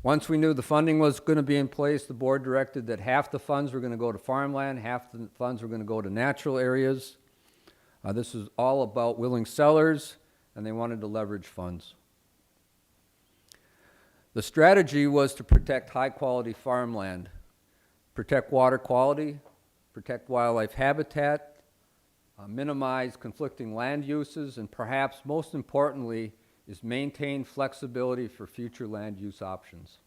S4: Once we knew the funding was going to be in place, the board directed that half the funds were going to go to farmland, half the funds were going to go to natural areas. This was all about willing sellers, and they wanted to leverage funds. The strategy was to protect high-quality farmland, protect water quality, protect wildlife habitat, minimize conflicting land uses, and perhaps most importantly is maintain flexibility for future land use options.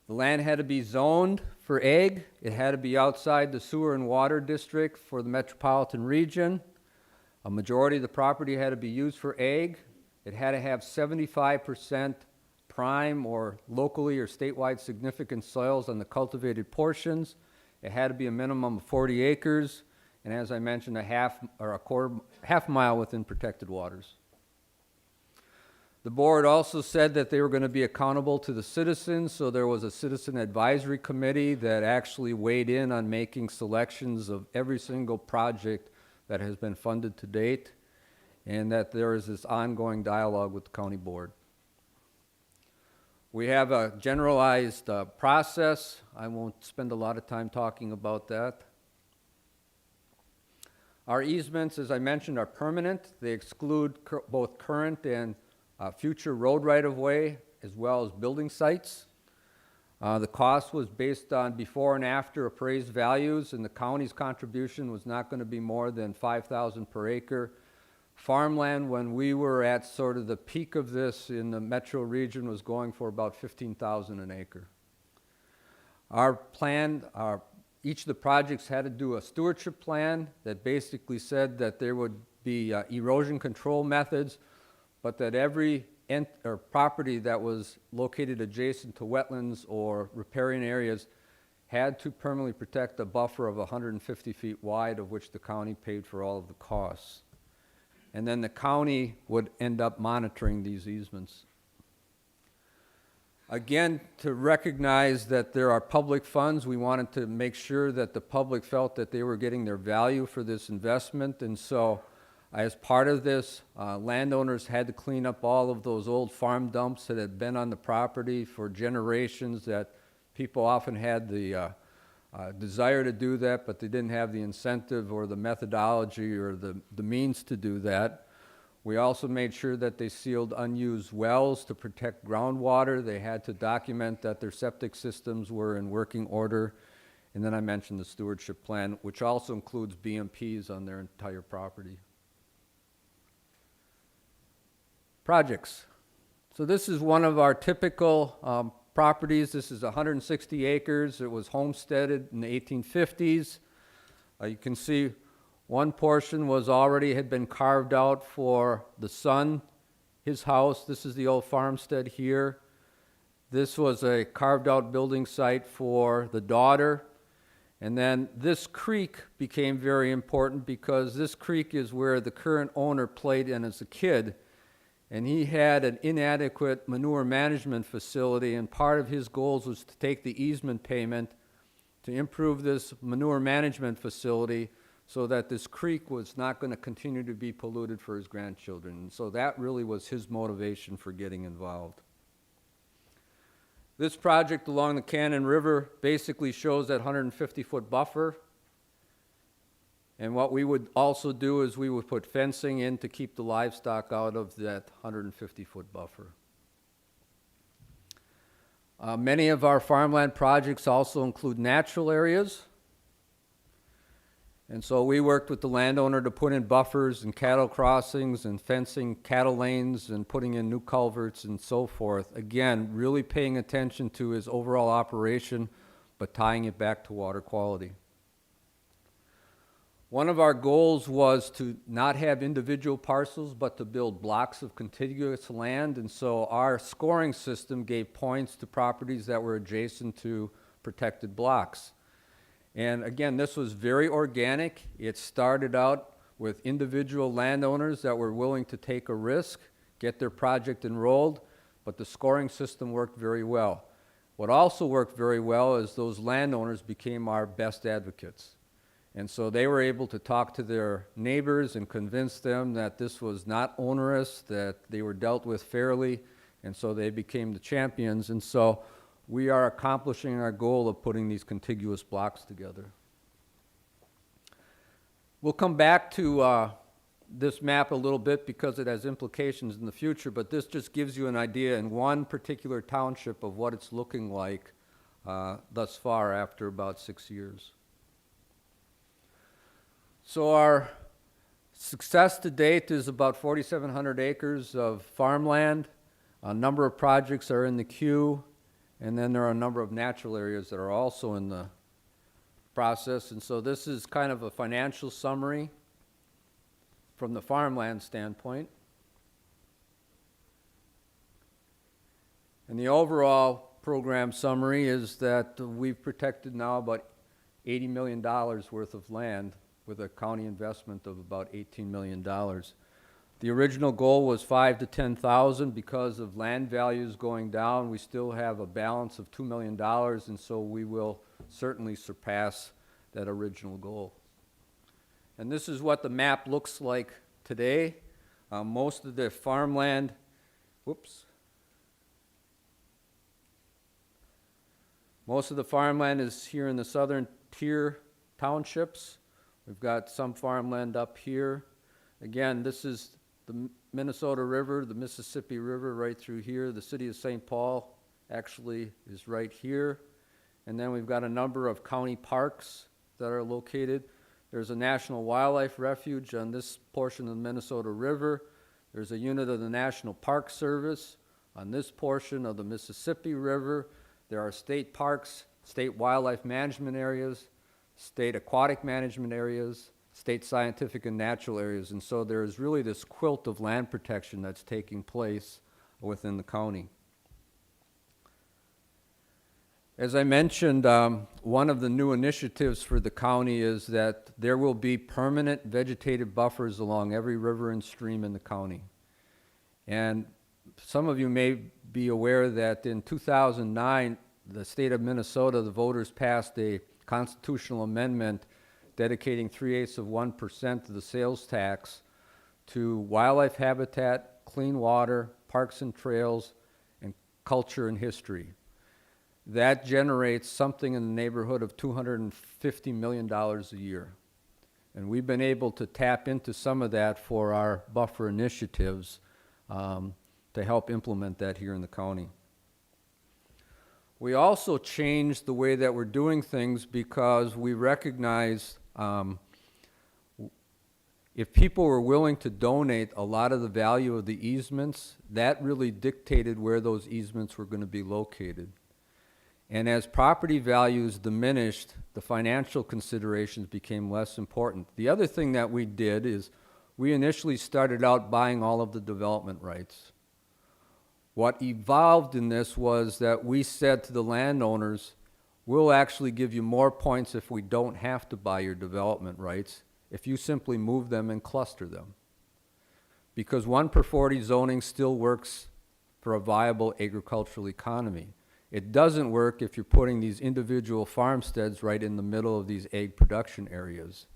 S4: The land had to be zoned for ag. It had to be outside the sewer and water district for the metropolitan region. A majority of the property had to be used for ag. It had to have 75% prime or locally or statewide significant soils on the cultivated portions. It had to be a minimum of 40 acres, and as I mentioned, a half mile within protected waters. The board also said that they were going to be accountable to the citizens, so there was a citizen advisory committee that actually weighed in on making selections of every single project that has been funded to date, and that there is this ongoing dialogue with the county board. We have a generalized process. I won't spend a lot of time talking about that. Our easements, as I mentioned, are permanent. They exclude both current and future road right-of-way, as well as building sites. The cost was based on before and after appraised values, and the county's contribution was not going to be more than $5,000 per acre. Farmland, when we were at sort of the peak of this in the metro region, was going for about $15,000 an acre. Our plan, each of the projects had to do a stewardship plan that basically said that there would be erosion control methods, but that every property that was located adjacent to wetlands or riparian areas had to permanently protect a buffer of 150 feet wide, of which the county paid for all of the costs. And then the county would end up monitoring these easements. Again, to recognize that there are public funds, we wanted to make sure that the public felt that they were getting their value for this investment, and so as part of this, landowners had to clean up all of those old farm dumps that had been on the property for generations, that people often had the desire to do that, but they didn't have the incentive or the methodology or the means to do that. We also made sure that they sealed unused wells to protect groundwater. They had to document that their septic systems were in working order. And then I mentioned the stewardship plan, which also includes BMPs on their entire property. Projects. So this is one of our typical properties. This is 160 acres. It was homesteaded in the 1850s. You can see one portion had been carved out for the son, his house. This is the old farmstead here. This was a carved out building site for the daughter. And then this creek became very important because this creek is where the current owner played in as a kid. And he had an inadequate manure management facility, and part of his goals was to take the easement payment to improve this manure management facility so that this creek was not going to continue to be polluted for his grandchildren. And so that really was his motivation for getting involved. This project along the Cannon River basically shows that 150-foot buffer. And what we would also do is we would put fencing in to keep the livestock out of that 150-foot buffer. Many of our farmland projects also include natural areas. And so we worked with the landowner to put in buffers and cattle crossings and fencing cattle lanes and putting in new culverts and so forth. Again, really paying attention to his overall operation, but tying it back to water quality. One of our goals was to not have individual parcels, but to build blocks of contiguous land, and so our scoring system gave points to properties that were adjacent to protected blocks. And again, this was very organic. It started out with individual landowners that were willing to take a risk, get their project enrolled, but the scoring system worked very well. What also worked very well is those landowners became our best advocates. And so they were able to talk to their neighbors and convince them that this was not onerous, that they were dealt with fairly, and so they became the champions. And so we are accomplishing our goal of putting these contiguous blocks together. We'll come back to this map a little bit because it has implications in the future, but this just gives you an idea in one particular township of what it's looking like thus far after about 6 years. So our success to date is about 4,700 acres of farmland. A number of projects are in the queue, and then there are a number of natural areas that are also in the process. And so this is kind of a financial summary from the farmland standpoint. And the overall program summary is that we've protected now about $80 million worth of land with a county investment of about $18 million. The original goal was 5,000 to 10,000. Because of land values going down, we still have a balance of $2 million, and so we will certainly surpass that original goal. And this is what the map looks like today. Most of the farmland, most of the farmland is here in the southern tier townships. We've got some farmland up here. Again, this is the Minnesota River, the Mississippi River right through here. The city of St. Paul actually is right here. And then we've got a number of county parks that are located. There's a National Wildlife Refuge on this portion of the Minnesota River. There's a unit of the National Park Service on this portion of the Mississippi River. There are state parks, state wildlife management areas, state aquatic management areas, state scientific and natural areas. And so there is really this quilt of land protection that's taking place within the county. As I mentioned, one of the new initiatives for the county is that there will be permanent vegetative buffers along every river and stream in the county. And some of you may be aware that in 2009, the state of Minnesota, the voters passed a constitutional amendment dedicating 0.3% of the sales tax to wildlife habitat, clean water, parks and trails, and culture and history. That generates something in the neighborhood of $250 million a year. And we've been able to tap into some of that for our buffer initiatives to help implement that here in the county. We also changed the way that we're doing things because we recognize if people were willing to donate a lot of the value of the easements, that really dictated where those easements were going to be located. And as property values diminished, the financial considerations became less important. The other thing that we did is we initially started out buying all of the development rights. What evolved in this was that we said to the landowners, we'll actually give you more points if we don't have to buy your development rights, if you simply move them and cluster them. Because 1/40 zoning still works for a viable agricultural economy. It doesn't work if you're putting these individual farmsteads right in the middle of these egg production areas.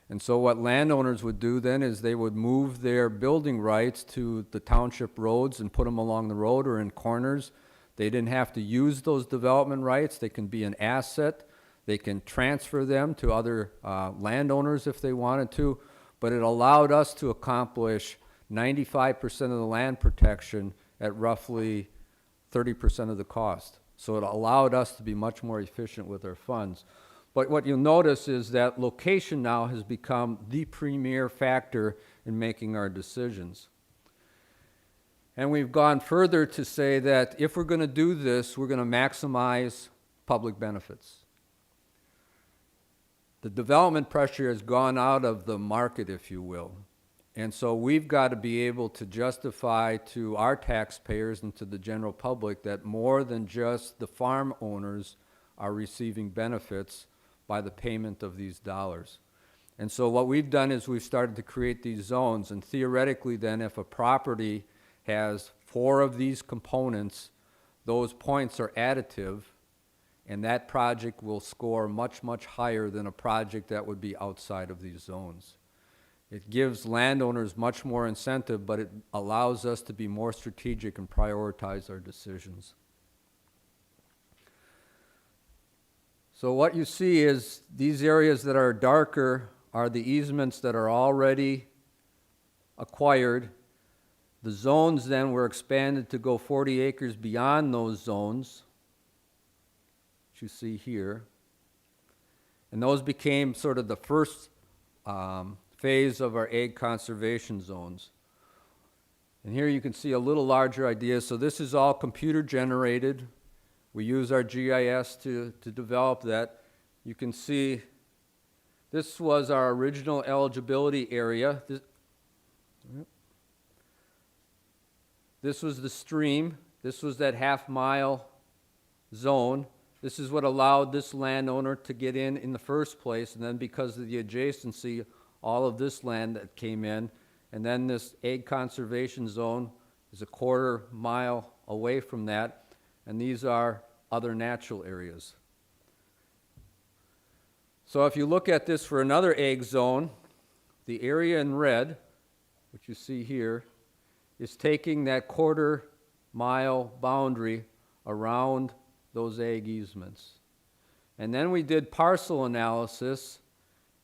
S4: And so what landowners would do then is they would move their building rights to the township roads and put them along the road or in corners. They didn't have to use those development rights. They can be an asset. They can transfer them to other landowners if they wanted to. But it allowed us to accomplish 95% of the land protection at roughly 30% of the cost. So it allowed us to be much more efficient with our funds. But what you'll notice is that location now has become the premier factor in making our decisions. And we've gone further to say that if we're going to do this, we're going to maximize public benefits. The development pressure has gone out of the market, if you will. And so we've got to be able to justify to our taxpayers and to the general public that more than just the farm owners are receiving benefits by the payment of these dollars. And so what we've done is we've started to create these zones, and theoretically then if a property has 4 of these components, those points are additive, and that project will score much, much higher than a project that would be outside of these zones. It gives landowners much more incentive, but it allows us to be more strategic and prioritize our decisions. So what you see is these areas that are darker are the easements that are already acquired. The zones then were expanded to go 40 acres beyond those zones, which you see here. And those became sort of the first phase of our egg conservation zones. And here you can see a little larger idea. So this is all computer generated. We use our GIS to develop that. You can see this was our original eligibility area. This was the stream. This was that half-mile zone. This is what allowed this landowner to get in the first place, and then because of the adjacency, all of this land that came in, and then this egg conservation zone is a quarter mile away from that, and these are other natural areas. So if you look at this for another egg zone, the area in red, which you see here, is taking that quarter mile boundary around those egg easements. And then we did parcel analysis,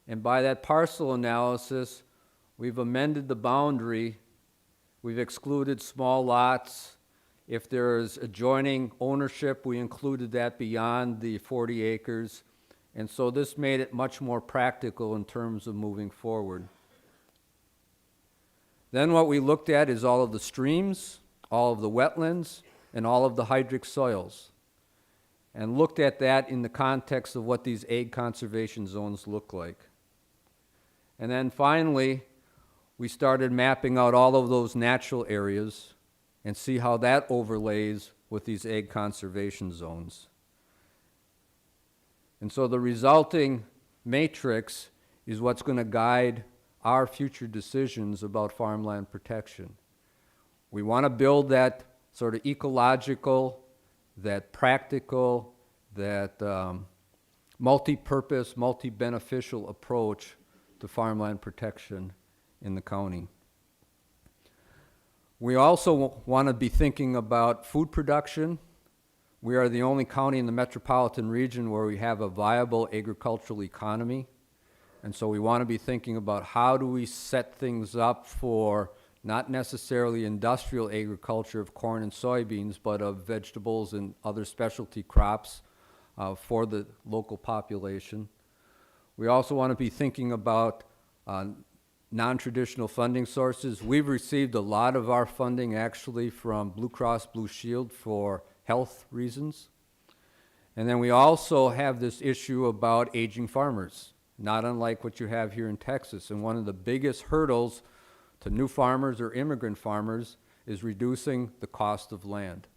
S4: and by that parcel analysis, we've amended the boundary. We've excluded small lots. If there's adjoining ownership, we included that beyond the 40 acres. And so this made it much more practical in terms of moving forward. Then what we looked at is all of the streams, all of the wetlands, and all of the hydric soils, and looked at that in the context of what these egg conservation zones look like. And then finally, we started mapping out all of those natural areas and see how that overlays with these egg conservation zones. And so the resulting matrix is what's going to guide our future decisions about farmland protection. We want to build that sort of ecological, that practical, that multi-purpose, multi-beneficial approach to farmland protection in the county. We also want to be thinking about food production. We are the only county in the metropolitan region where we have a viable agricultural economy. And so we want to be thinking about how do we set things up for not necessarily industrial agriculture of corn and soybeans, but of vegetables and other specialty crops for the local population. We also want to be thinking about non-traditional funding sources. We've received a lot of our funding actually from Blue Cross Blue Shield for health reasons. And then we also have this issue about aging farmers, not unlike what you have here in Texas. And one of the biggest hurdles to new farmers or immigrant farmers is reducing the cost of land.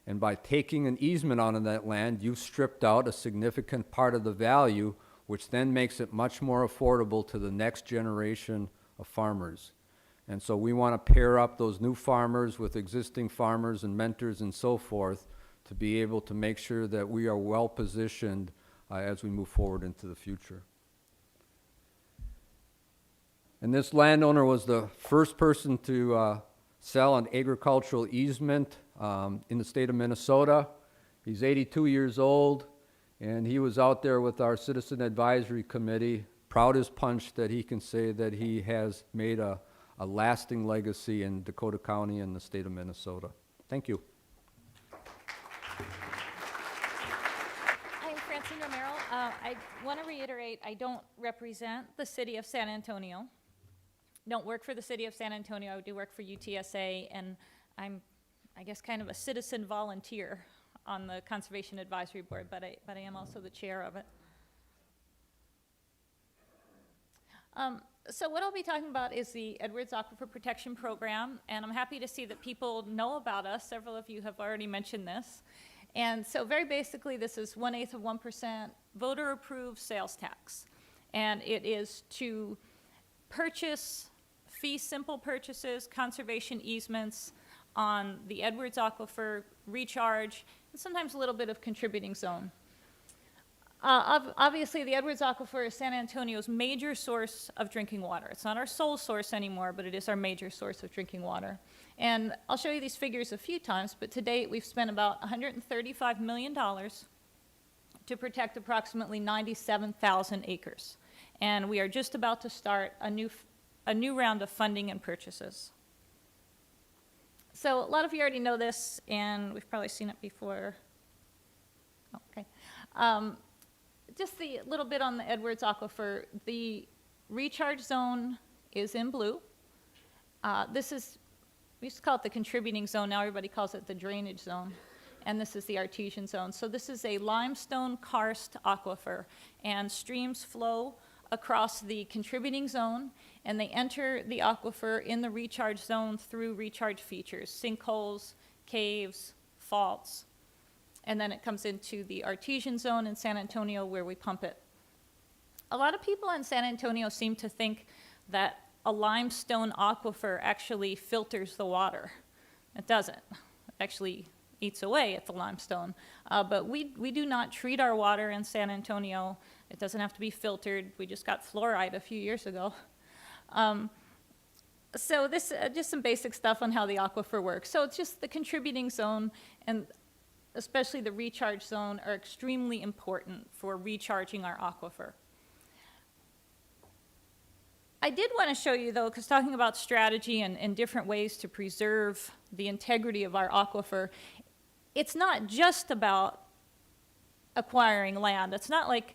S4: And by taking an easement onto that land, you've stripped out a significant part of the value, which then makes it much more affordable to the next generation of farmers. And so we want to pair up those new farmers with existing farmers and mentors and so forth to be able to make sure that we are well positioned as we move forward into the future. And this landowner was the first person to sell an agricultural easement in the state of Minnesota. He's 82 years old, and he was out there with our Citizen Advisory Committee, proud as punch that he can say that he has made a lasting legacy in Dakota County and the state of Minnesota. Thank you.
S5: I'm Francine Romero. I want to reiterate, I don't represent the city of San Antonio. Don't work for the city of San Antonio. I do work for UTSA, and I'm, I guess, kind of a citizen volunteer on the Conservation Advisory Board, but I am also the chair of it. So what I'll be talking about is the Edwards Aquifer Protection Program, and I'm happy to see that people know about us. Several of you have already mentioned this. And so very basically, this is 1/8 of 1% voter-approved sales tax. And it is to purchase fee-simple purchases, conservation easements on the Edwards Aquifer, recharge, and sometimes a little bit of contributing zone. Obviously, the Edwards Aquifer is San Antonio's major source of drinking water. It's not our sole source anymore, but it is our major source of drinking water. And I'll show you these figures a few times, but to date, we've spent about $135 million to protect approximately 97,000 acres. And we are just about to start a new round of funding and purchases. So a lot of you already know this, and we've probably seen it before. Okay. Just the little bit on the Edwards Aquifer. The recharge zone is in blue. This is, we used to call it the contributing zone, now everybody calls it the drainage zone. And this is the artesian zone. So this is a limestone karst aquifer, and streams flow across the contributing zone, and they enter the aquifer in the recharge zone through recharge features, sinkholes, caves, faults, and then it comes into the artesian zone in San Antonio where we pump it. A lot of people in San Antonio seem to think that a limestone aquifer actually filters the water. It doesn't. It actually eats away at the limestone. But we do not treat our water in San Antonio. It doesn't have to be filtered. We just got fluoride a few years ago. So this, just some basic stuff on how the aquifer works. So it's just the contributing zone, and especially the recharge zone, are extremely important for recharging our aquifer. I did want to show you, though, because talking about strategy and different ways to preserve the integrity of our aquifer, it's not just about acquiring land. It's not like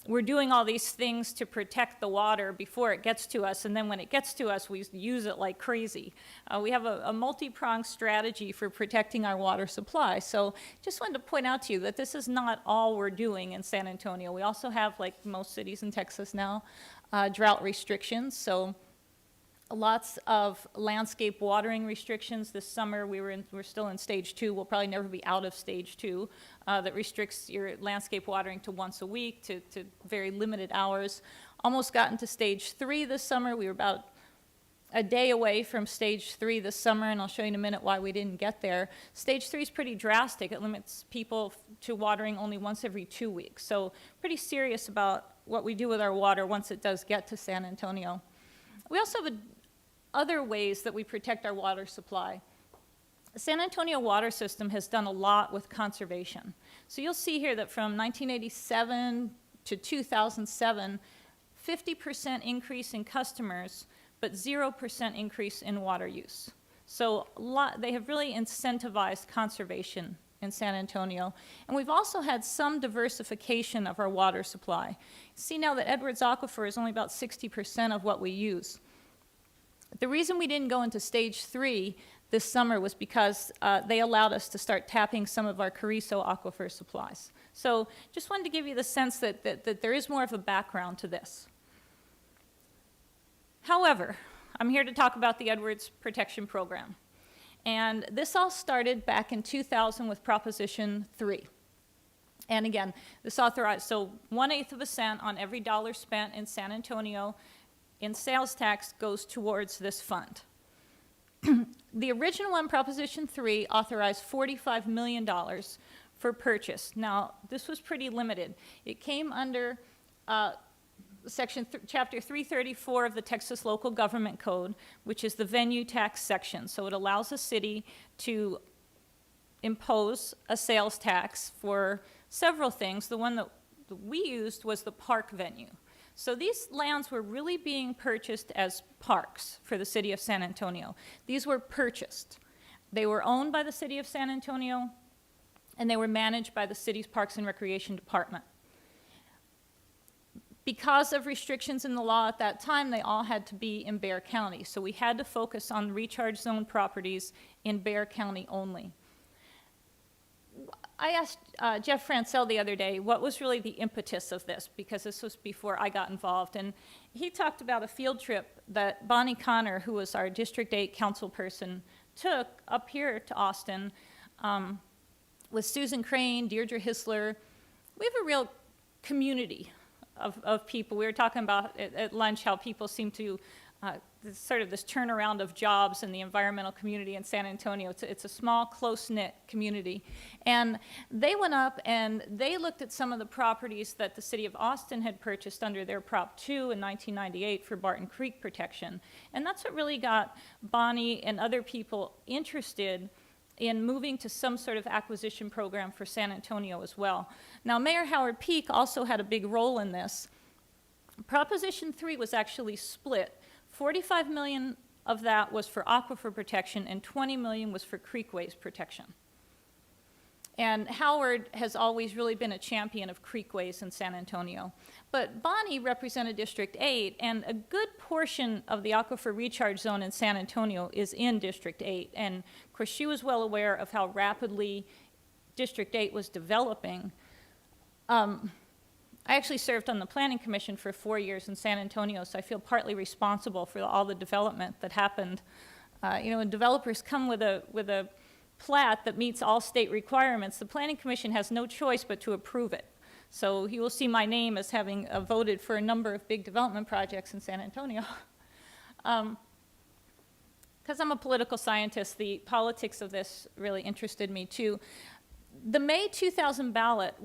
S5: we're doing all these things to protect the water before it gets to us, and then when it gets to us, we use it like crazy. We have a multi-pronged strategy for protecting our water supply. So just wanted to point out to you that this is not all we're doing in San Antonio. We also have, like most cities in Texas now, drought restrictions. So lots of landscape watering restrictions. This summer we're still in stage 2. We'll probably never be out of stage 2. That restricts your landscape watering to once a week, to very limited hours. Almost gotten to stage 3 this summer. We were about a day away from stage 3 this summer, and I'll show you in a minute why we didn't get there. Stage 3 is pretty drastic. It limits people to watering only once every 2 weeks. So pretty serious about what we do with our water once it does get to San Antonio. We also have other ways that we protect our water supply. The San Antonio water system has done a lot with conservation. So you'll see here that from 1987 to 2007, 50% increase in customers, but 0% increase in water use. So they have really incentivized conservation in San Antonio. And we've also had some diversification of our water supply. See now that Edwards Aquifer is only about 60% of what we use. The reason we didn't go into stage 3 this summer was because they allowed us to start tapping some of our Carrizo aquifer supplies. So just wanted to give you the sense that there is more of a background to this. However, I'm here to talk about the Edwards Protection Program. And this all started back in 2000 with Proposition 3. And again, this authorized, so 1/8 of a cent on every dollar spent in San Antonio in sales tax goes towards this fund. The original one, Proposition 3, authorized $45 million for purchase. Now, this was pretty limited. It came under Chapter 334 of the Texas Local Government Code, which is the venue tax section. So it allows a city to impose a sales tax for several things. The one that we used was the park venue. So these lands were really being purchased as parks for the city of San Antonio. These were purchased. They were owned by the city of San Antonio, and they were managed by the city's Parks and Recreation Department. Because of restrictions in the law at that time, they all had to be in Bexar County. So we had to focus on recharge zone properties in Bexar County only. I asked Jeff Francel the other day what was really the impetus of this, because this was before I got involved. And he talked about a field trip that Bonnie Connor, who was our District 8 council person, took up here to Austin with Susan Crane, Deirdre Hissler. We have a real community of people. We were talking about at lunch how people seem to sort of this turnaround of jobs in the environmental community in San Antonio. It's a small, close-knit community. And they went up and they looked at some of the properties that the city of Austin had purchased under their Prop 2 in 1998 for Barton Creek protection. And that's what really got Bonnie and other people interested in moving to some sort of acquisition program for San Antonio as well. Now, Mayor Howard Peak also had a big role in this. Proposition 3 was actually split. 45 million of that was for aquifer protection and 20 million was for creekways protection. And Howard has always really been a champion of creekways in San Antonio. But Bonnie represented District 8, and a good portion of the aquifer recharge zone in San Antonio is in District 8. And of course, she was well aware of how rapidly District 8 was developing. I actually served on the Planning Commission for 4 years in San Antonio, so I feel partly responsible for all the development that happened. When developers come with a plat that meets all state requirements, the Planning Commission has no choice but to approve it. So you will see my name as having voted for a number of big development projects in San Antonio. Because I'm a political scientist, the politics of this really interested me too. The May 2000 ballot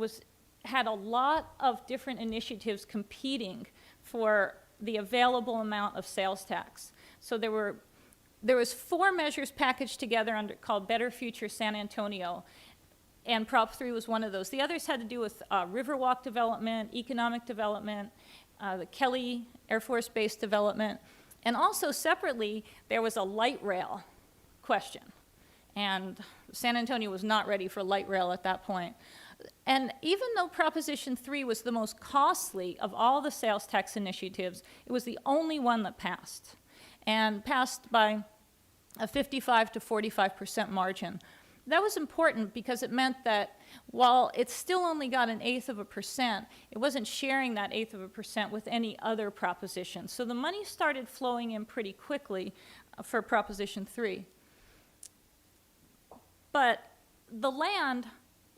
S5: had a lot of different initiatives competing for the available amount of sales tax. So there was 4 measures packaged together called Better Future San Antonio, and Prop 3 was one of those. The others had to do with Riverwalk development, economic development, the Kelly Air Force Base development, and also separately, there was a light rail question. And San Antonio was not ready for light rail at that point. And even though Proposition 3 was the most costly of all the sales tax initiatives, it was the only one that passed, and passed by a 55 to 45% margin. That was important because it meant that while it still only got 1/8%, it wasn't sharing that 1/8% with any other proposition. So the money started flowing in pretty quickly for Proposition 3. But the land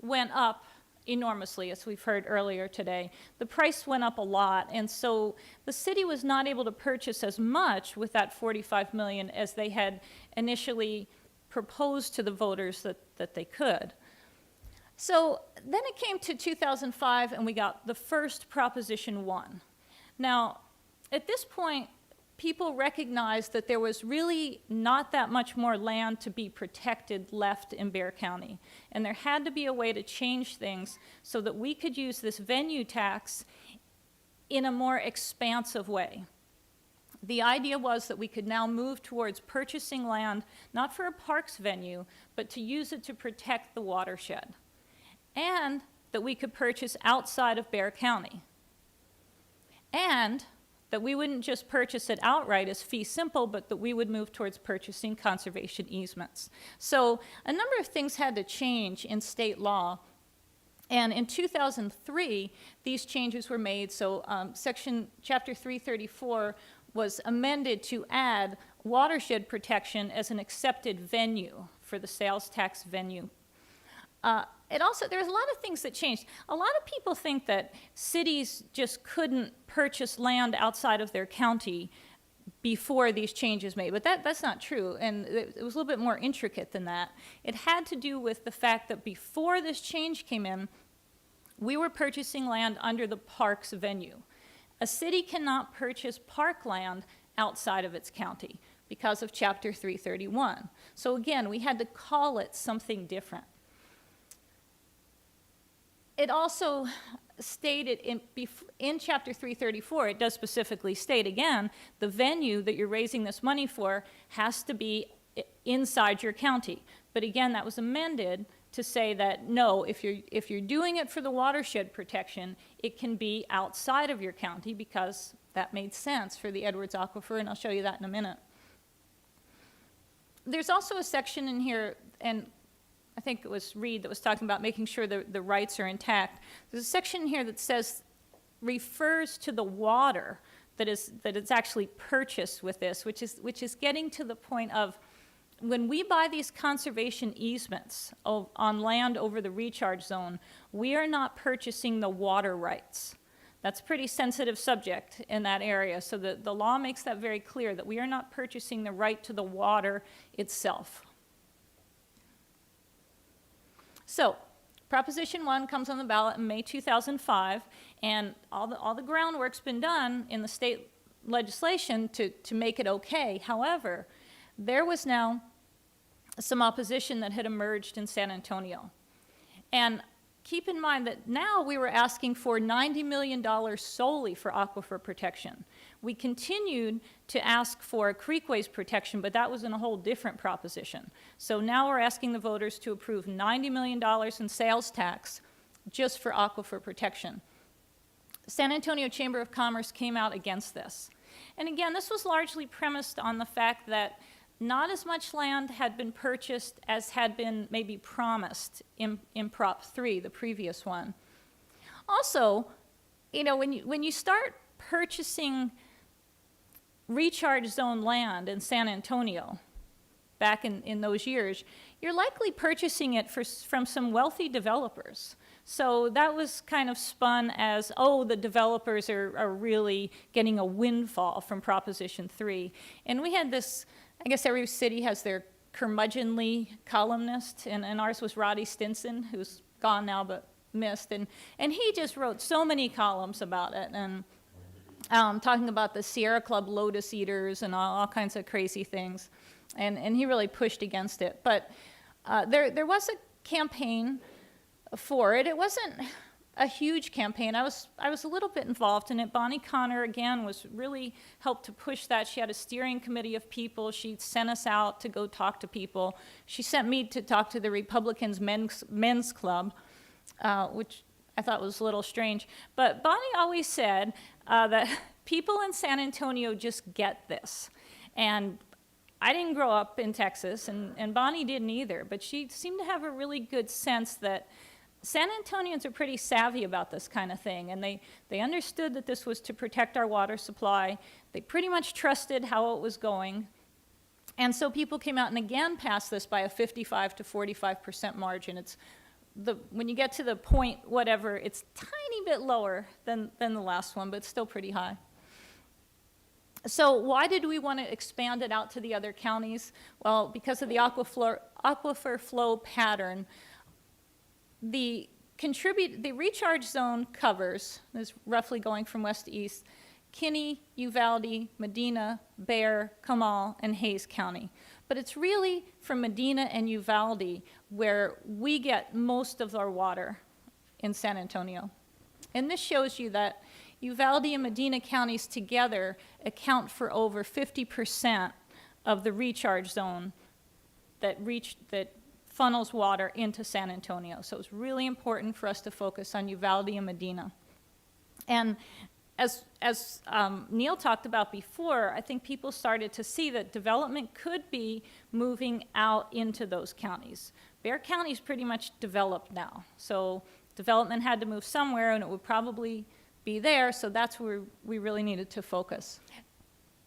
S5: went up enormously, as we've heard earlier today. The price went up a lot, and so the city was not able to purchase as much with that $45 million as they had initially proposed to the voters that they could. So then it came to 2005, and we got the first Proposition 1. Now, at this point, people recognized that there was really not that much more land to be protected left in Bexar County. And there had to be a way to change things so that we could use this venue tax in a more expansive way. The idea was that we could now move towards purchasing land, not for a parks venue, but to use it to protect the watershed. And that we could purchase outside of Bexar County. And that we wouldn't just purchase it outright as fee simple, but that we would move towards purchasing conservation easements. So a number of things had to change in state law. And in 2003, these changes were made. So Chapter 334 was amended to add watershed protection as an accepted venue for the sales tax venue. There's a lot of things that changed. A lot of people think that cities just couldn't purchase land outside of their county before these changes made, but that's not true, and it was a little bit more intricate than that. It had to do with the fact that before this change came in, we were purchasing land under the parks venue. A city cannot purchase parkland outside of its county because of Chapter 331. So again, we had to call it something different. It also stated in Chapter 334, it does specifically state again, the venue that you're raising this money for has to be inside your county. But again, that was amended to say that no, if you're doing it for the watershed protection, it can be outside of your county because that made sense for the Edwards Aquifer, and I'll show you that in a minute. There's also a section in here, and I think it was Reed that was talking about making sure the rights are intact. There's a section here that says, refers to the water that it's actually purchased with this, which is getting to the point of when we buy these conservation easements on land over the recharge zone, we are not purchasing the water rights. That's a pretty sensitive subject in that area, so the law makes that very clear, that we are not purchasing the right to the water itself. So, Proposition 1 comes on the ballot in May 2005, and all the groundwork's been done in the state legislation to make it okay. However, there was now some opposition that had emerged in San Antonio. And keep in mind that now we were asking for $90 million solely for aquifer protection. We continued to ask for creekways protection, but that was in a whole different proposition. So now we're asking the voters to approve $90 million in sales tax just for aquifer protection. San Antonio Chamber of Commerce came out against this. And again, this was largely premised on the fact that not as much land had been purchased as had been maybe promised in Prop 3, the previous one. Also, you know, when you start purchasing recharge zone land in San Antonio back in those years, you're likely purchasing it from some wealthy developers. So that was kind of spun as, oh, the developers are really getting a windfall from Proposition 3. And we had this, I guess every city has their curmudgeonly columnist, and ours was Roddy Stinson, who's gone now but missed. And he just wrote so many columns about it, and talking about the Sierra Club lotus eaters and all kinds of crazy things. And he really pushed against it. But there was a campaign for it. It wasn't a huge campaign. I was a little bit involved in it. Bonnie Connor, again, was really helped to push that. She had a steering committee of people. She sent us out to go talk to people. She sent me to talk to the Republicans' men's club, which I thought was a little strange. But Bonnie always said that people in San Antonio just get this. And I didn't grow up in Texas, and Bonnie didn't either, but she seemed to have a really good sense that San Antonians are pretty savvy about this kind of thing, and they understood that this was to protect our water supply. They pretty much trusted how it was going. And so people came out and again passed this by a 55 to 45% margin. When you get to the point whatever, it's a tiny bit lower than the last one, but still pretty high. So why did we want to expand it out to the other counties? Well, because of the aquifer flow pattern. The recharge zone covers, is roughly going from west to east, Kinney, Uvalde, Medina, Bexar, Comal, and Hays County. But it's really from Medina and Uvalde where we get most of our water in San Antonio. And this shows you that Uvalde and Medina counties together account for over 50% of the recharge zone that funnels water into San Antonio. So it's really important for us to focus on Uvalde and Medina. And as Neil talked about before, I think people started to see that development could be moving out into those counties. Bexar County is pretty much developed now. So development had to move somewhere, and it would probably be there, so that's where we really needed to focus.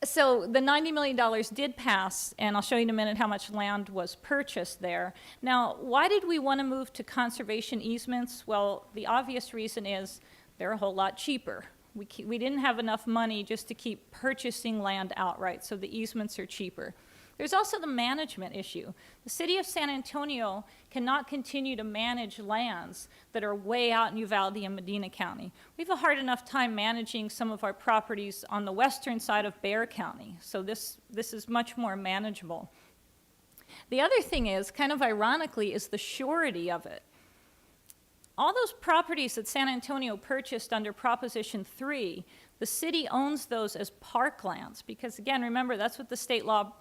S5: So the $90 million did pass, and I'll show you in a minute how much land was purchased there. Now, why did we want to move to conservation easements? Well, the obvious reason is they're a whole lot cheaper. We didn't have enough money just to keep purchasing land outright, so the easements are cheaper. There's also the management issue. The city of San Antonio cannot continue to manage lands that are way out in Uvalde and Medina County. We have a hard enough time managing some of our properties on the western side of Bexar County, so this is much more manageable. The other thing is, kind of ironically, is the surety of it. All those properties that San Antonio purchased under Proposition 3, the city owns those as parklands, because again, remember, that's what the state law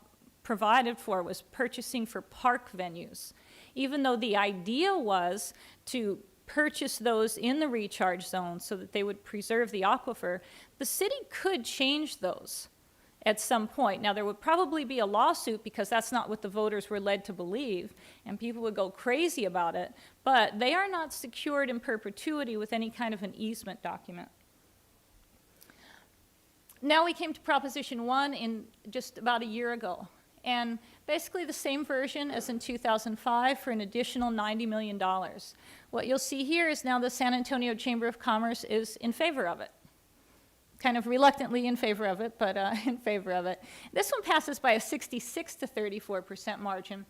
S5: provided for, was purchasing for park venues. Even though the idea was to purchase those in the recharge zone so that they would preserve the aquifer, the city could change those at some point. Now, there would probably be a lawsuit because that's not what the voters were led to believe, and people would go crazy about it, but they are not secured in perpetuity with any kind of an easement document. Now we came to Proposition 1 in just about a year ago. And basically the same version as in 2005 for an additional $90 million. What you'll see here is now the San Antonio Chamber of Commerce is in favor of it. Kind of reluctantly in favor of it, but in favor of it. This one passes by a 66 to 34% margin.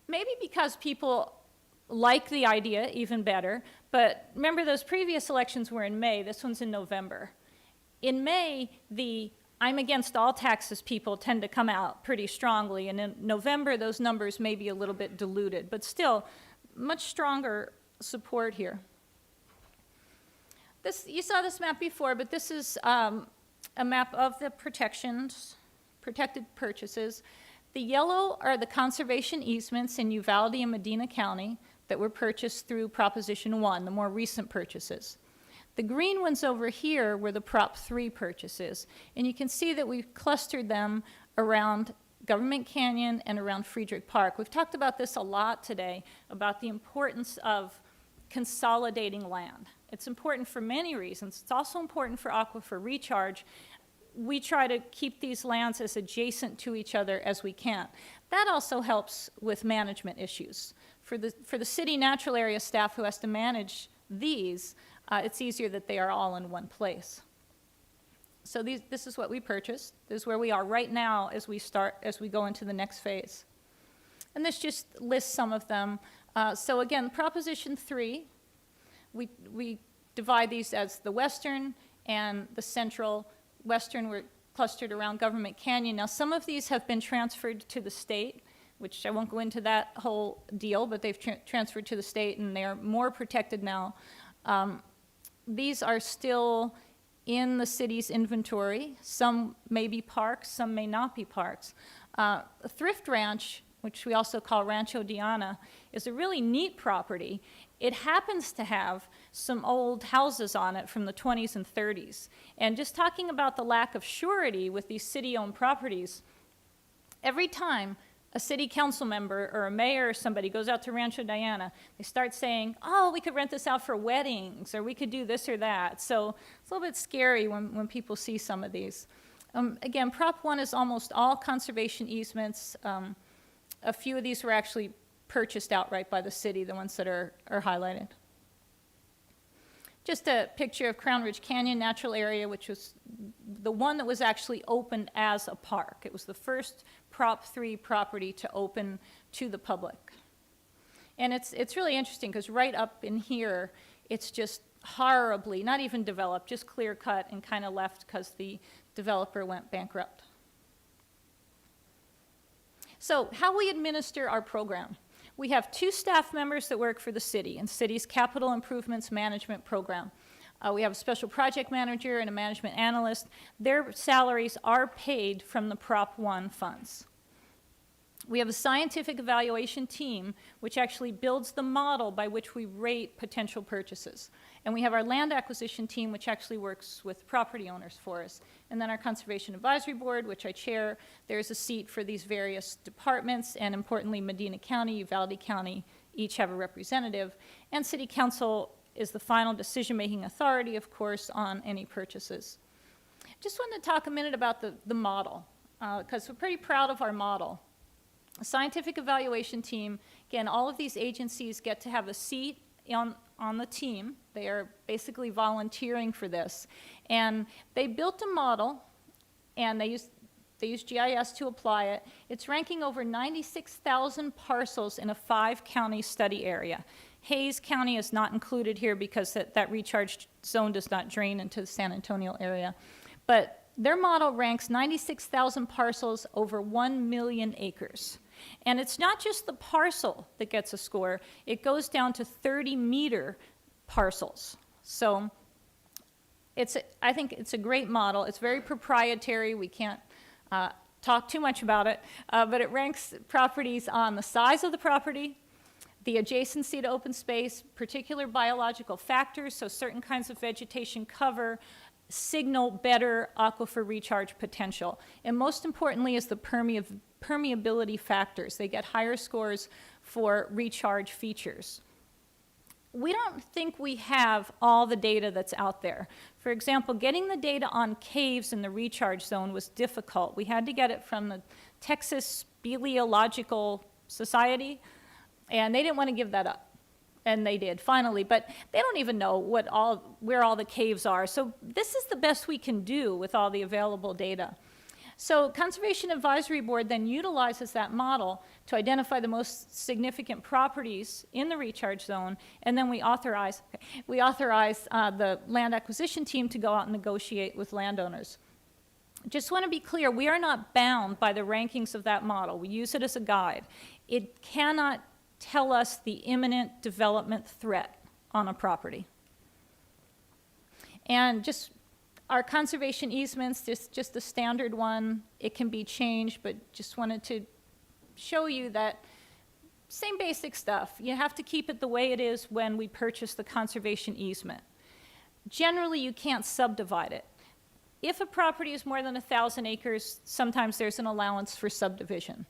S5: Maybe because people like the idea even better, but remember those previous elections were in May, this one's in November. In May, the I'm against all taxes people tend to come out pretty strongly, and in November those numbers may be a little bit diluted, but still much stronger support here. This, you saw this map before, but this is a map of the protected purchases. The yellow are the conservation easements in Uvalde and Medina County that were purchased through Proposition 1, the more recent purchases. The green ones over here were the Prop 3 purchases, and you can see that we've clustered them around Government Canyon and around Friedrich Park. We've talked about this a lot today, about the importance of consolidating land. It's important for many reasons. It's also important for aquifer recharge. We try to keep these lands as adjacent to each other as we can. That also helps with management issues. For the city natural area staff who has to manage these, it's easier that they are all in one place. So this is what we purchased. This is where we are right now as we go into the next phase. And this just lists some of them. So again, Proposition 3, we divide these as the western and the central. Western were clustered around Government Canyon. Now, some of these have been transferred to the state, which I won't go into that whole deal, but they've transferred to the state and they're more protected now. These are still in the city's inventory. Some may be parks, some may not be parks. Thrift Ranch, which we also call Rancho Diana, is a really neat property. It happens to have some old houses on it from the 20s and 30s. And just talking about the lack of surety with these city-owned properties, every time a city council member or a mayor or somebody goes out to Rancho Diana, they start saying, oh, we could rent this out for weddings, or we could do this or that. So it's a little bit scary when people see some of these. Again, Prop 1 is almost all conservation easements. A few of these were actually purchased outright by the city, the ones that are highlighted. Just a picture of Crown Ridge Canyon Natural Area, which was the one that was actually opened as a park. It was the first Prop 3 property to open to the public. And it's really interesting because right up in here, it's just horribly, not even developed, just clear cut and kind of left because the developer went bankrupt. So how we administer our program. We have 2 staff members that work for the city and city's capital improvements management program. We have a special project manager and a management analyst. Their salaries are paid from the Prop 1 funds. We have a scientific evaluation team which actually builds the model by which we rate potential purchases. And we have our land acquisition team which actually works with property owners for us. And then our Conservation Advisory Board, which I chair, there's a seat for these various departments, and importantly, Medina County, Uvalde County, each have a representative. And City Council is the final decision-making authority, of course, on any purchases. Just wanted to talk a minute about the model, because we're pretty proud of our model. A scientific evaluation team, again, all of these agencies get to have a seat on the team. They are basically volunteering for this. And they built a model, and they used GIS to apply it. It's ranking over 96,000 parcels in a 5-county study area. Hayes County is not included here because that recharge zone does not drain into the San Antonio area. But their model ranks 96,000 parcels over 1 million acres. And it's not just the parcel that gets a score. It goes down to 30-meter parcels. So I think it's a great model. It's very proprietary. We can't talk too much about it. But it ranks properties on the size of the property, the adjacency to open space, particular biological factors, so certain kinds of vegetation cover, signal better aquifer recharge potential. And most importantly is the permeability factors. They get higher scores for recharge features. We don't think we have all the data that's out there. For example, getting the data on caves in the recharge zone was difficult. We had to get it from the Texas Speleological Society, and they didn't want to give that up. And they did, finally, but they don't even know where all the caves are. So this is the best we can do with all the available data. So Conservation Advisory Board then utilizes that model to identify the most significant properties in the recharge zone, and then we authorize the land acquisition team to go out and negotiate with landowners. Just want to be clear, we are not bound by the rankings of that model. We use it as a guide. It cannot tell us the imminent development threat on a property. And just our conservation easements, just the standard one, it can be changed, but just wanted to show you that same basic stuff. You have to keep it the way it is when we purchase the conservation easement. Generally, you can't subdivide it. If a property is more than 1,000 acres, sometimes there's an allowance for subdivision.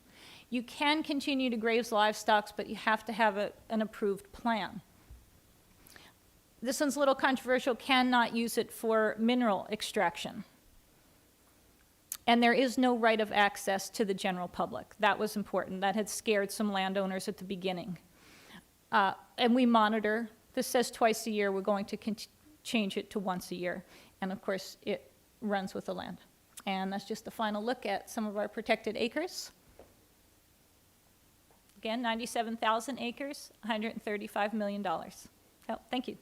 S5: You can continue to graze livestock, but you have to have an approved plan. This one's a little controversial, cannot use it for mineral extraction. And there is no right of access to the general public. That was important. That had scared some landowners at the beginning. And we monitor. This says twice a year. We're going to change it to once a year. And of course, it runs with the land. And that's just the final look at some of our protected acres. Again, 97,000 acres, $135 million. So, thank you.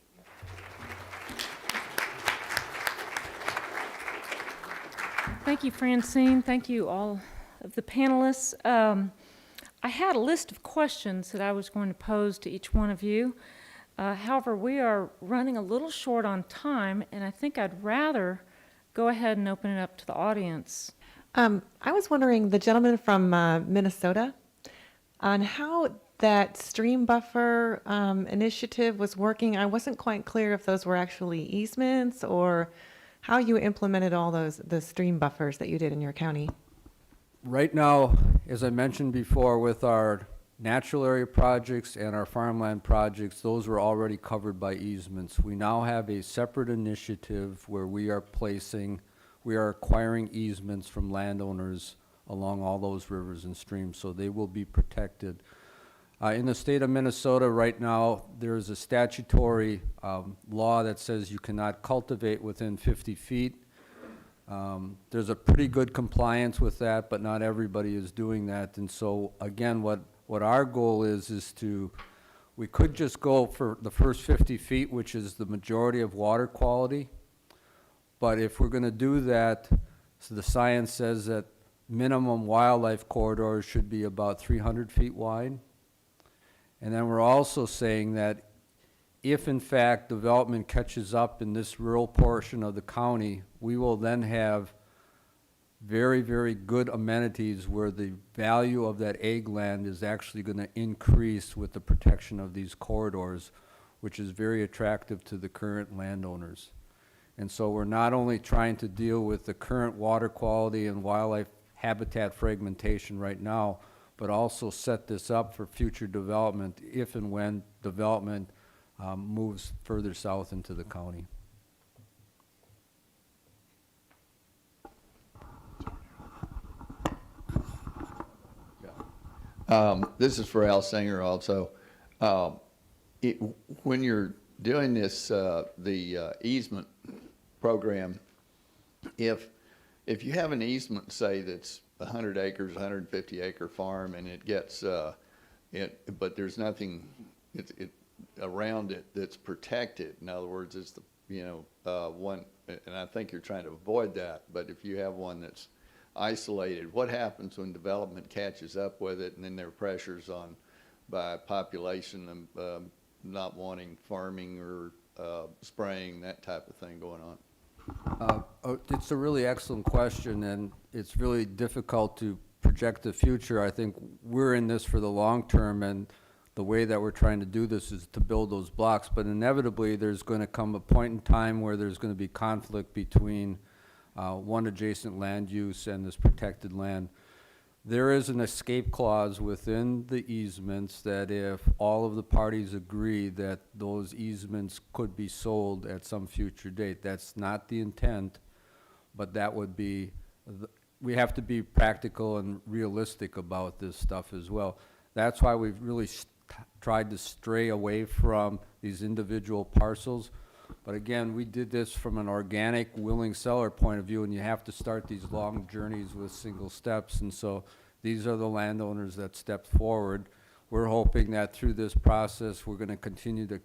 S1: Thank you, Francine. Thank you, all of the panelists. I had a list of questions that I was going to pose to each one of you. However, we are running a little short on time, and I think I'd rather go ahead and open it up to the audience.
S6: I was wondering, the gentleman from Minnesota, on how that stream buffer initiative was working. I wasn't quite clear if those were actually easements or how you implemented all the stream buffers that you did in your county.
S4: Right now, as I mentioned before, with our natural area projects and our farmland projects, those were already covered by easements. We now have a separate initiative where we are acquiring easements from landowners along all those rivers and streams, so they will be protected. In the state of Minnesota right now, there is a statutory law that says you cannot cultivate within 50 feet. There's a pretty good compliance with that, but not everybody is doing that. And so, again, what our goal is we could just go for the first 50 feet, which is the majority of water quality. But if we're going to do that, so the science says that minimum wildlife corridors should be about 300 feet wide. And then we're also saying that if in fact development catches up in this rural portion of the county, we will then have very, very good amenities where the value of that ag land is actually going to increase with the protection of these corridors, which is very attractive to the current landowners. And so we're not only trying to deal with the current water quality and wildlife habitat fragmentation right now, but also set this up for future development if and when development moves further south into the county.
S7: This is for Al Singer also. When you're doing this, the easement program, if you have an easement, say, that's 100 acres, 150 acre farm, and it gets, but there's nothing around it that's protected. In other words, it's the, one, and I think you're trying to avoid that, but if you have one that's isolated, what happens when development catches up with it and then there are pressures on by population and not wanting farming or spraying, that type of thing going on?
S4: It's a really excellent question, and it's really difficult to project the future. I think we're in this for the long term, and the way that we're trying to do this is to build those blocks. But inevitably, there's going to come a point in time where there's going to be conflict between one adjacent land use and this protected land. There is an escape clause within the easements that if all of the parties agree that those easements could be sold at some future date. That's not the intent, but that would be, we have to be practical and realistic about this stuff as well. That's why we've really tried to stray away from these individual parcels. But again, we did this from an organic, willing seller point of view, and you have to start these long journeys with single steps. And so these are the landowners that stepped forward. We're hoping that through this process, we're going to continue to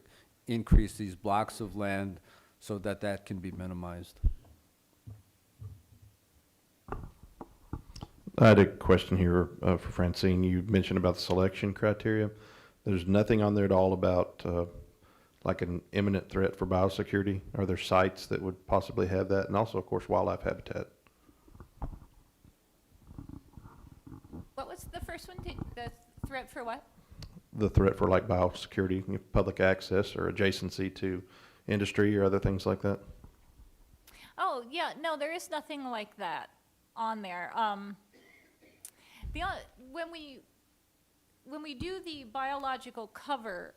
S4: increase these blocks of land so that that can be minimized.
S8: I had a question here for Francine. You mentioned about the selection criteria. There's nothing on there at all about like an imminent threat for biosecurity. Are there sites that would possibly have that? And also, of course, wildlife habitat.
S5: What was the first one? The threat for what?
S8: The threat for like biosecurity, public access or adjacency to industry or other things like that.
S5: Oh, yeah, no, there is nothing like that on there. When we do the biological cover,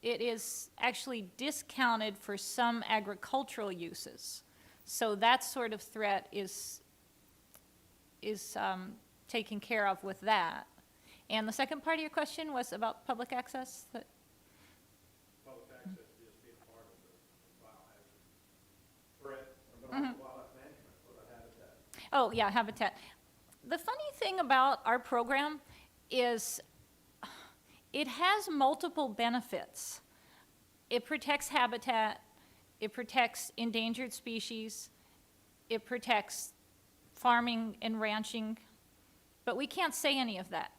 S5: it is actually discounted for some agricultural uses. So that sort of threat is taken care of with that. And the second part of your question was about public access?
S8: Public access is being part of the biohazard threat, but also wildlife management for the habitat.
S5: Oh, yeah, habitat. The funny thing about our program is it has multiple benefits. It protects habitat, it protects endangered species, it protects farming and ranching, but we can't say any of that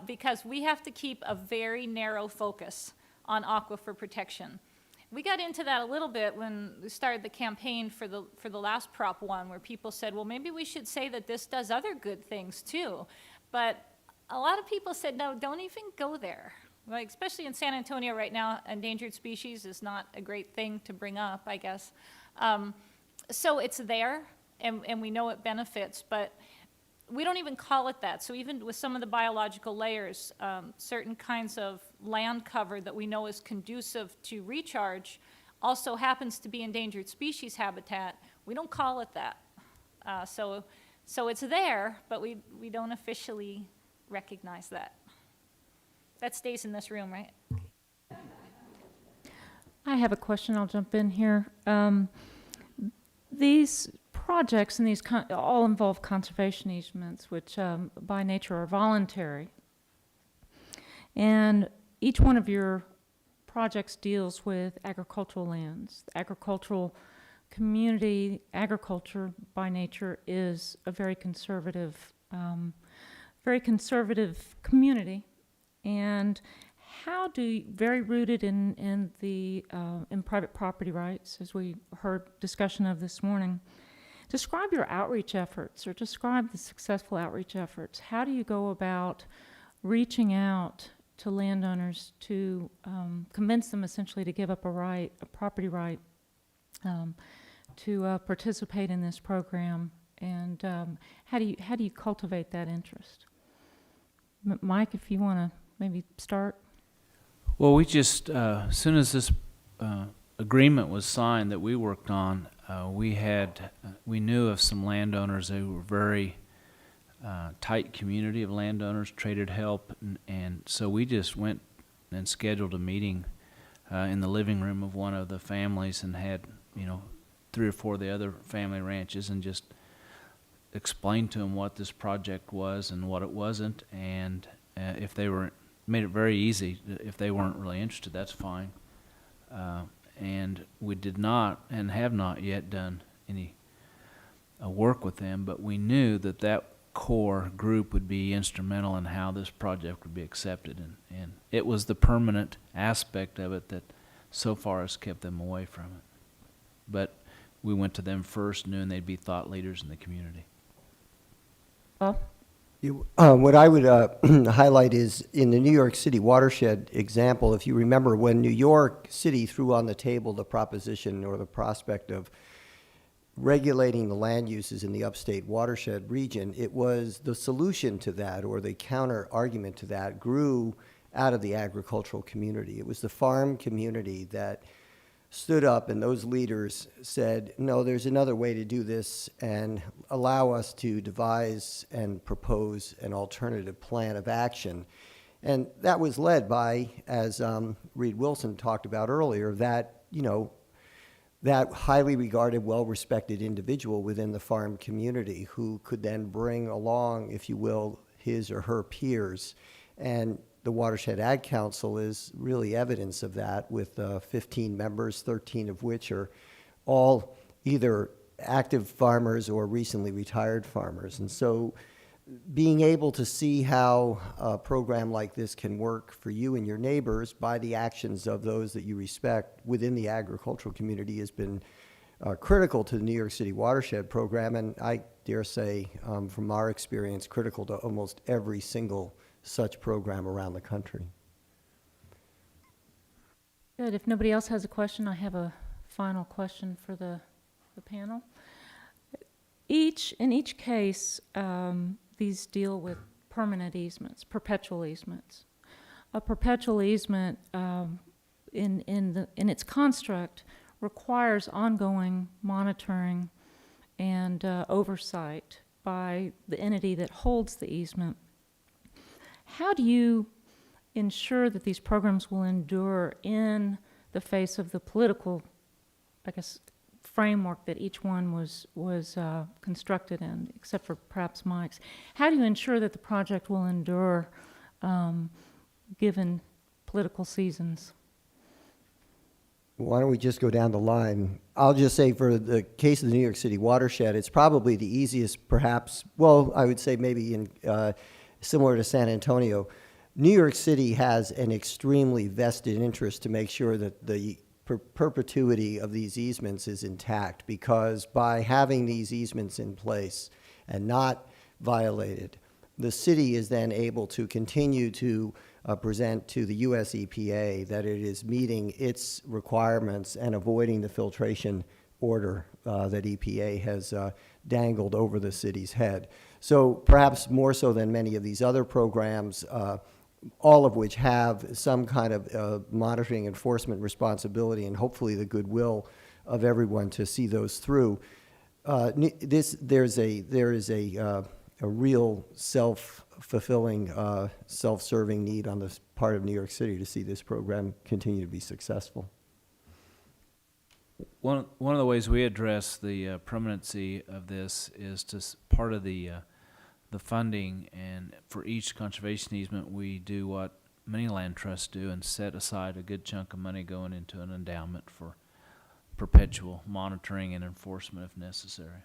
S5: because we have to keep a very narrow focus on aquifer protection. We got into that a little bit when we started the campaign for the last Prop 1, where people said, well, maybe we should say that this does other good things too. But a lot of people said, no, don't even go there. Like, especially in San Antonio right now, endangered species is not a great thing to bring up, I guess. So it's there, and we know it benefits, but we don't even call it that. So even with some of the biological layers, certain kinds of land cover that we know is conducive to recharge also happens to be endangered species habitat. We don't call it that. So it's there, but we don't officially recognize that. That stays in this room, right?
S1: I have a question. I'll jump in here. These projects and these all involve conservation easements, which by nature are voluntary. And each one of your projects deals with agricultural lands. The agricultural community, agriculture by nature is a very conservative community. And how do very rooted in private property rights, as we heard discussion of this morning. Describe your outreach efforts, or describe the successful outreach efforts. How do you go about reaching out to landowners to convince them essentially to give up a property right, to participate in this program, and how do you cultivate that interest? Mike, if you want to maybe start.
S3: Well, we just, as soon as this agreement was signed that we worked on, we knew of some landowners who were very tight community of landowners, traded help, and so we just went and scheduled a meeting in the living room of one of the families and had, 3 or 4 of the other family ranches, and just explained to them what this project was and what it wasn't, and if they were, made it very easy. If they weren't really interested, that's fine. And we did not and have not yet done any work with them, but we knew that core group would be instrumental in how this project would be accepted, and it was the permanent aspect of it that so far has kept them away from it. But we went to them first, knowing they'd be thought leaders in the community.
S1: Bob?
S2: What I would highlight is in the New York City watershed example, if you remember when New York City threw on the table the proposition or the prospect of regulating the land uses in the upstate watershed region, it was the solution to that, or the counter argument to that, grew out of the agricultural community. It was the farm community that stood up, and those leaders said, no, there's another way to do this, and allow us to devise and propose an alternative plan of action. And that was led by, as Reed Wilson talked about earlier, that, that highly regarded, well-respected individual within the farm community who could then bring along, if you will, his or her peers. And the Watershed Ag Council is really evidence of that, with 15 members, 13 of which are all either active farmers or recently retired farmers. And so being able to see how a program like this can work for you and your neighbors by the actions of those that you respect within the agricultural community has been critical to the New York City Watershed Program, and I dare say, from our experience, critical to almost every single such program around the country.
S1: Good. If nobody else has a question, I have a final question for the panel. In each case, these deal with permanent easements, perpetual easements. A perpetual easement, in its construct, requires ongoing monitoring and oversight by the entity that holds the easement. How do you ensure that these programs will endure in the face of the political, I guess, framework that each one was constructed in, except for perhaps Mike's? How do you ensure that the project will endure given political seasons?
S2: Why don't we just go down the line? I'll just say for the case of the New York City watershed, it's probably the easiest, perhaps, well, I would say maybe in similar to San Antonio. New York City has an extremely vested interest to make sure that the perpetuity of these easements is intact, because by having these easements in place and not violated, the city is then able to continue to present to the US EPA that it is meeting its requirements and avoiding the filtration order that EPA has dangled over the city's head. So perhaps more so than many of these other programs, all of which have some kind of monitoring enforcement responsibility and hopefully the goodwill of everyone to see those through. There is a real self-fulfilling, self-serving need on the part of New York City to see this program continue to be successful.
S3: One of the ways we address the permanency of this is to part of the funding, and for each conservation easement we do what many land trusts do and set aside a good chunk of money going into an endowment for perpetual monitoring and enforcement if necessary.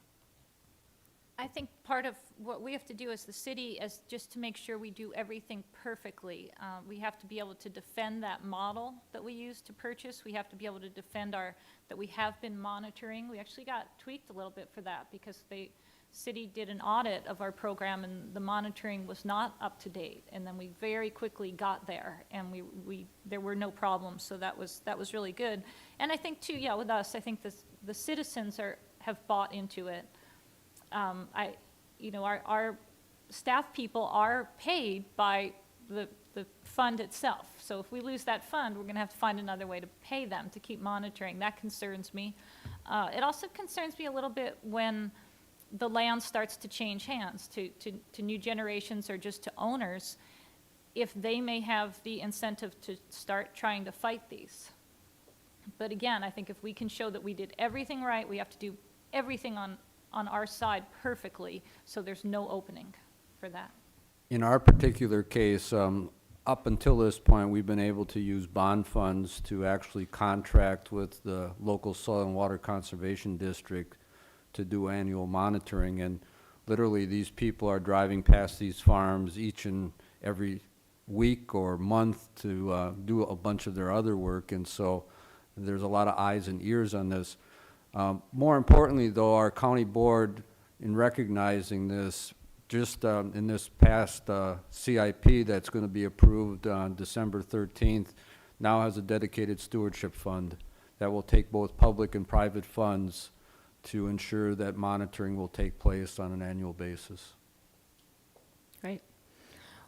S5: I think part of what we have to do as the city is just to make sure we do everything perfectly. We have to be able to defend that model that we use to purchase. We have to be able to defend that we have been monitoring. We actually got tweaked a little bit for that because the city did an audit of our program and the monitoring was not up to date. And then we very quickly got there and there were no problems. So that was really good. And I think too, yeah, with us, I think the citizens have bought into it. Our staff people are paid by the fund itself. So if we lose that fund, we're going to have to find another way to pay them to keep monitoring. That concerns me. It also concerns me a little bit when the land starts to change hands to new generations or just to owners, if they may have the incentive to start trying to fight these. But again, I think if we can show that we did everything right, we have to do everything on our side perfectly, so there's no opening for that.
S4: In our particular case, up until this point, we've been able to use bond funds to actually contract with the local soil and water conservation district to do annual monitoring. And literally these people are driving past these farms each and every week or month to do a bunch of their other work. And so there's a lot of eyes and ears on this. More importantly, though, our county board, in recognizing this, just in this past CIP that's going to be approved on December 13th, now has a dedicated stewardship fund that will take both public and private funds to ensure that monitoring will take place on an annual basis.
S1: Great.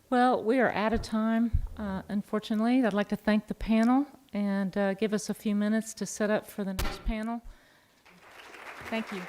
S1: Well, we are out of time, unfortunately. I'd like to thank the panel and give us a few minutes to set up for the next panel. Thank you.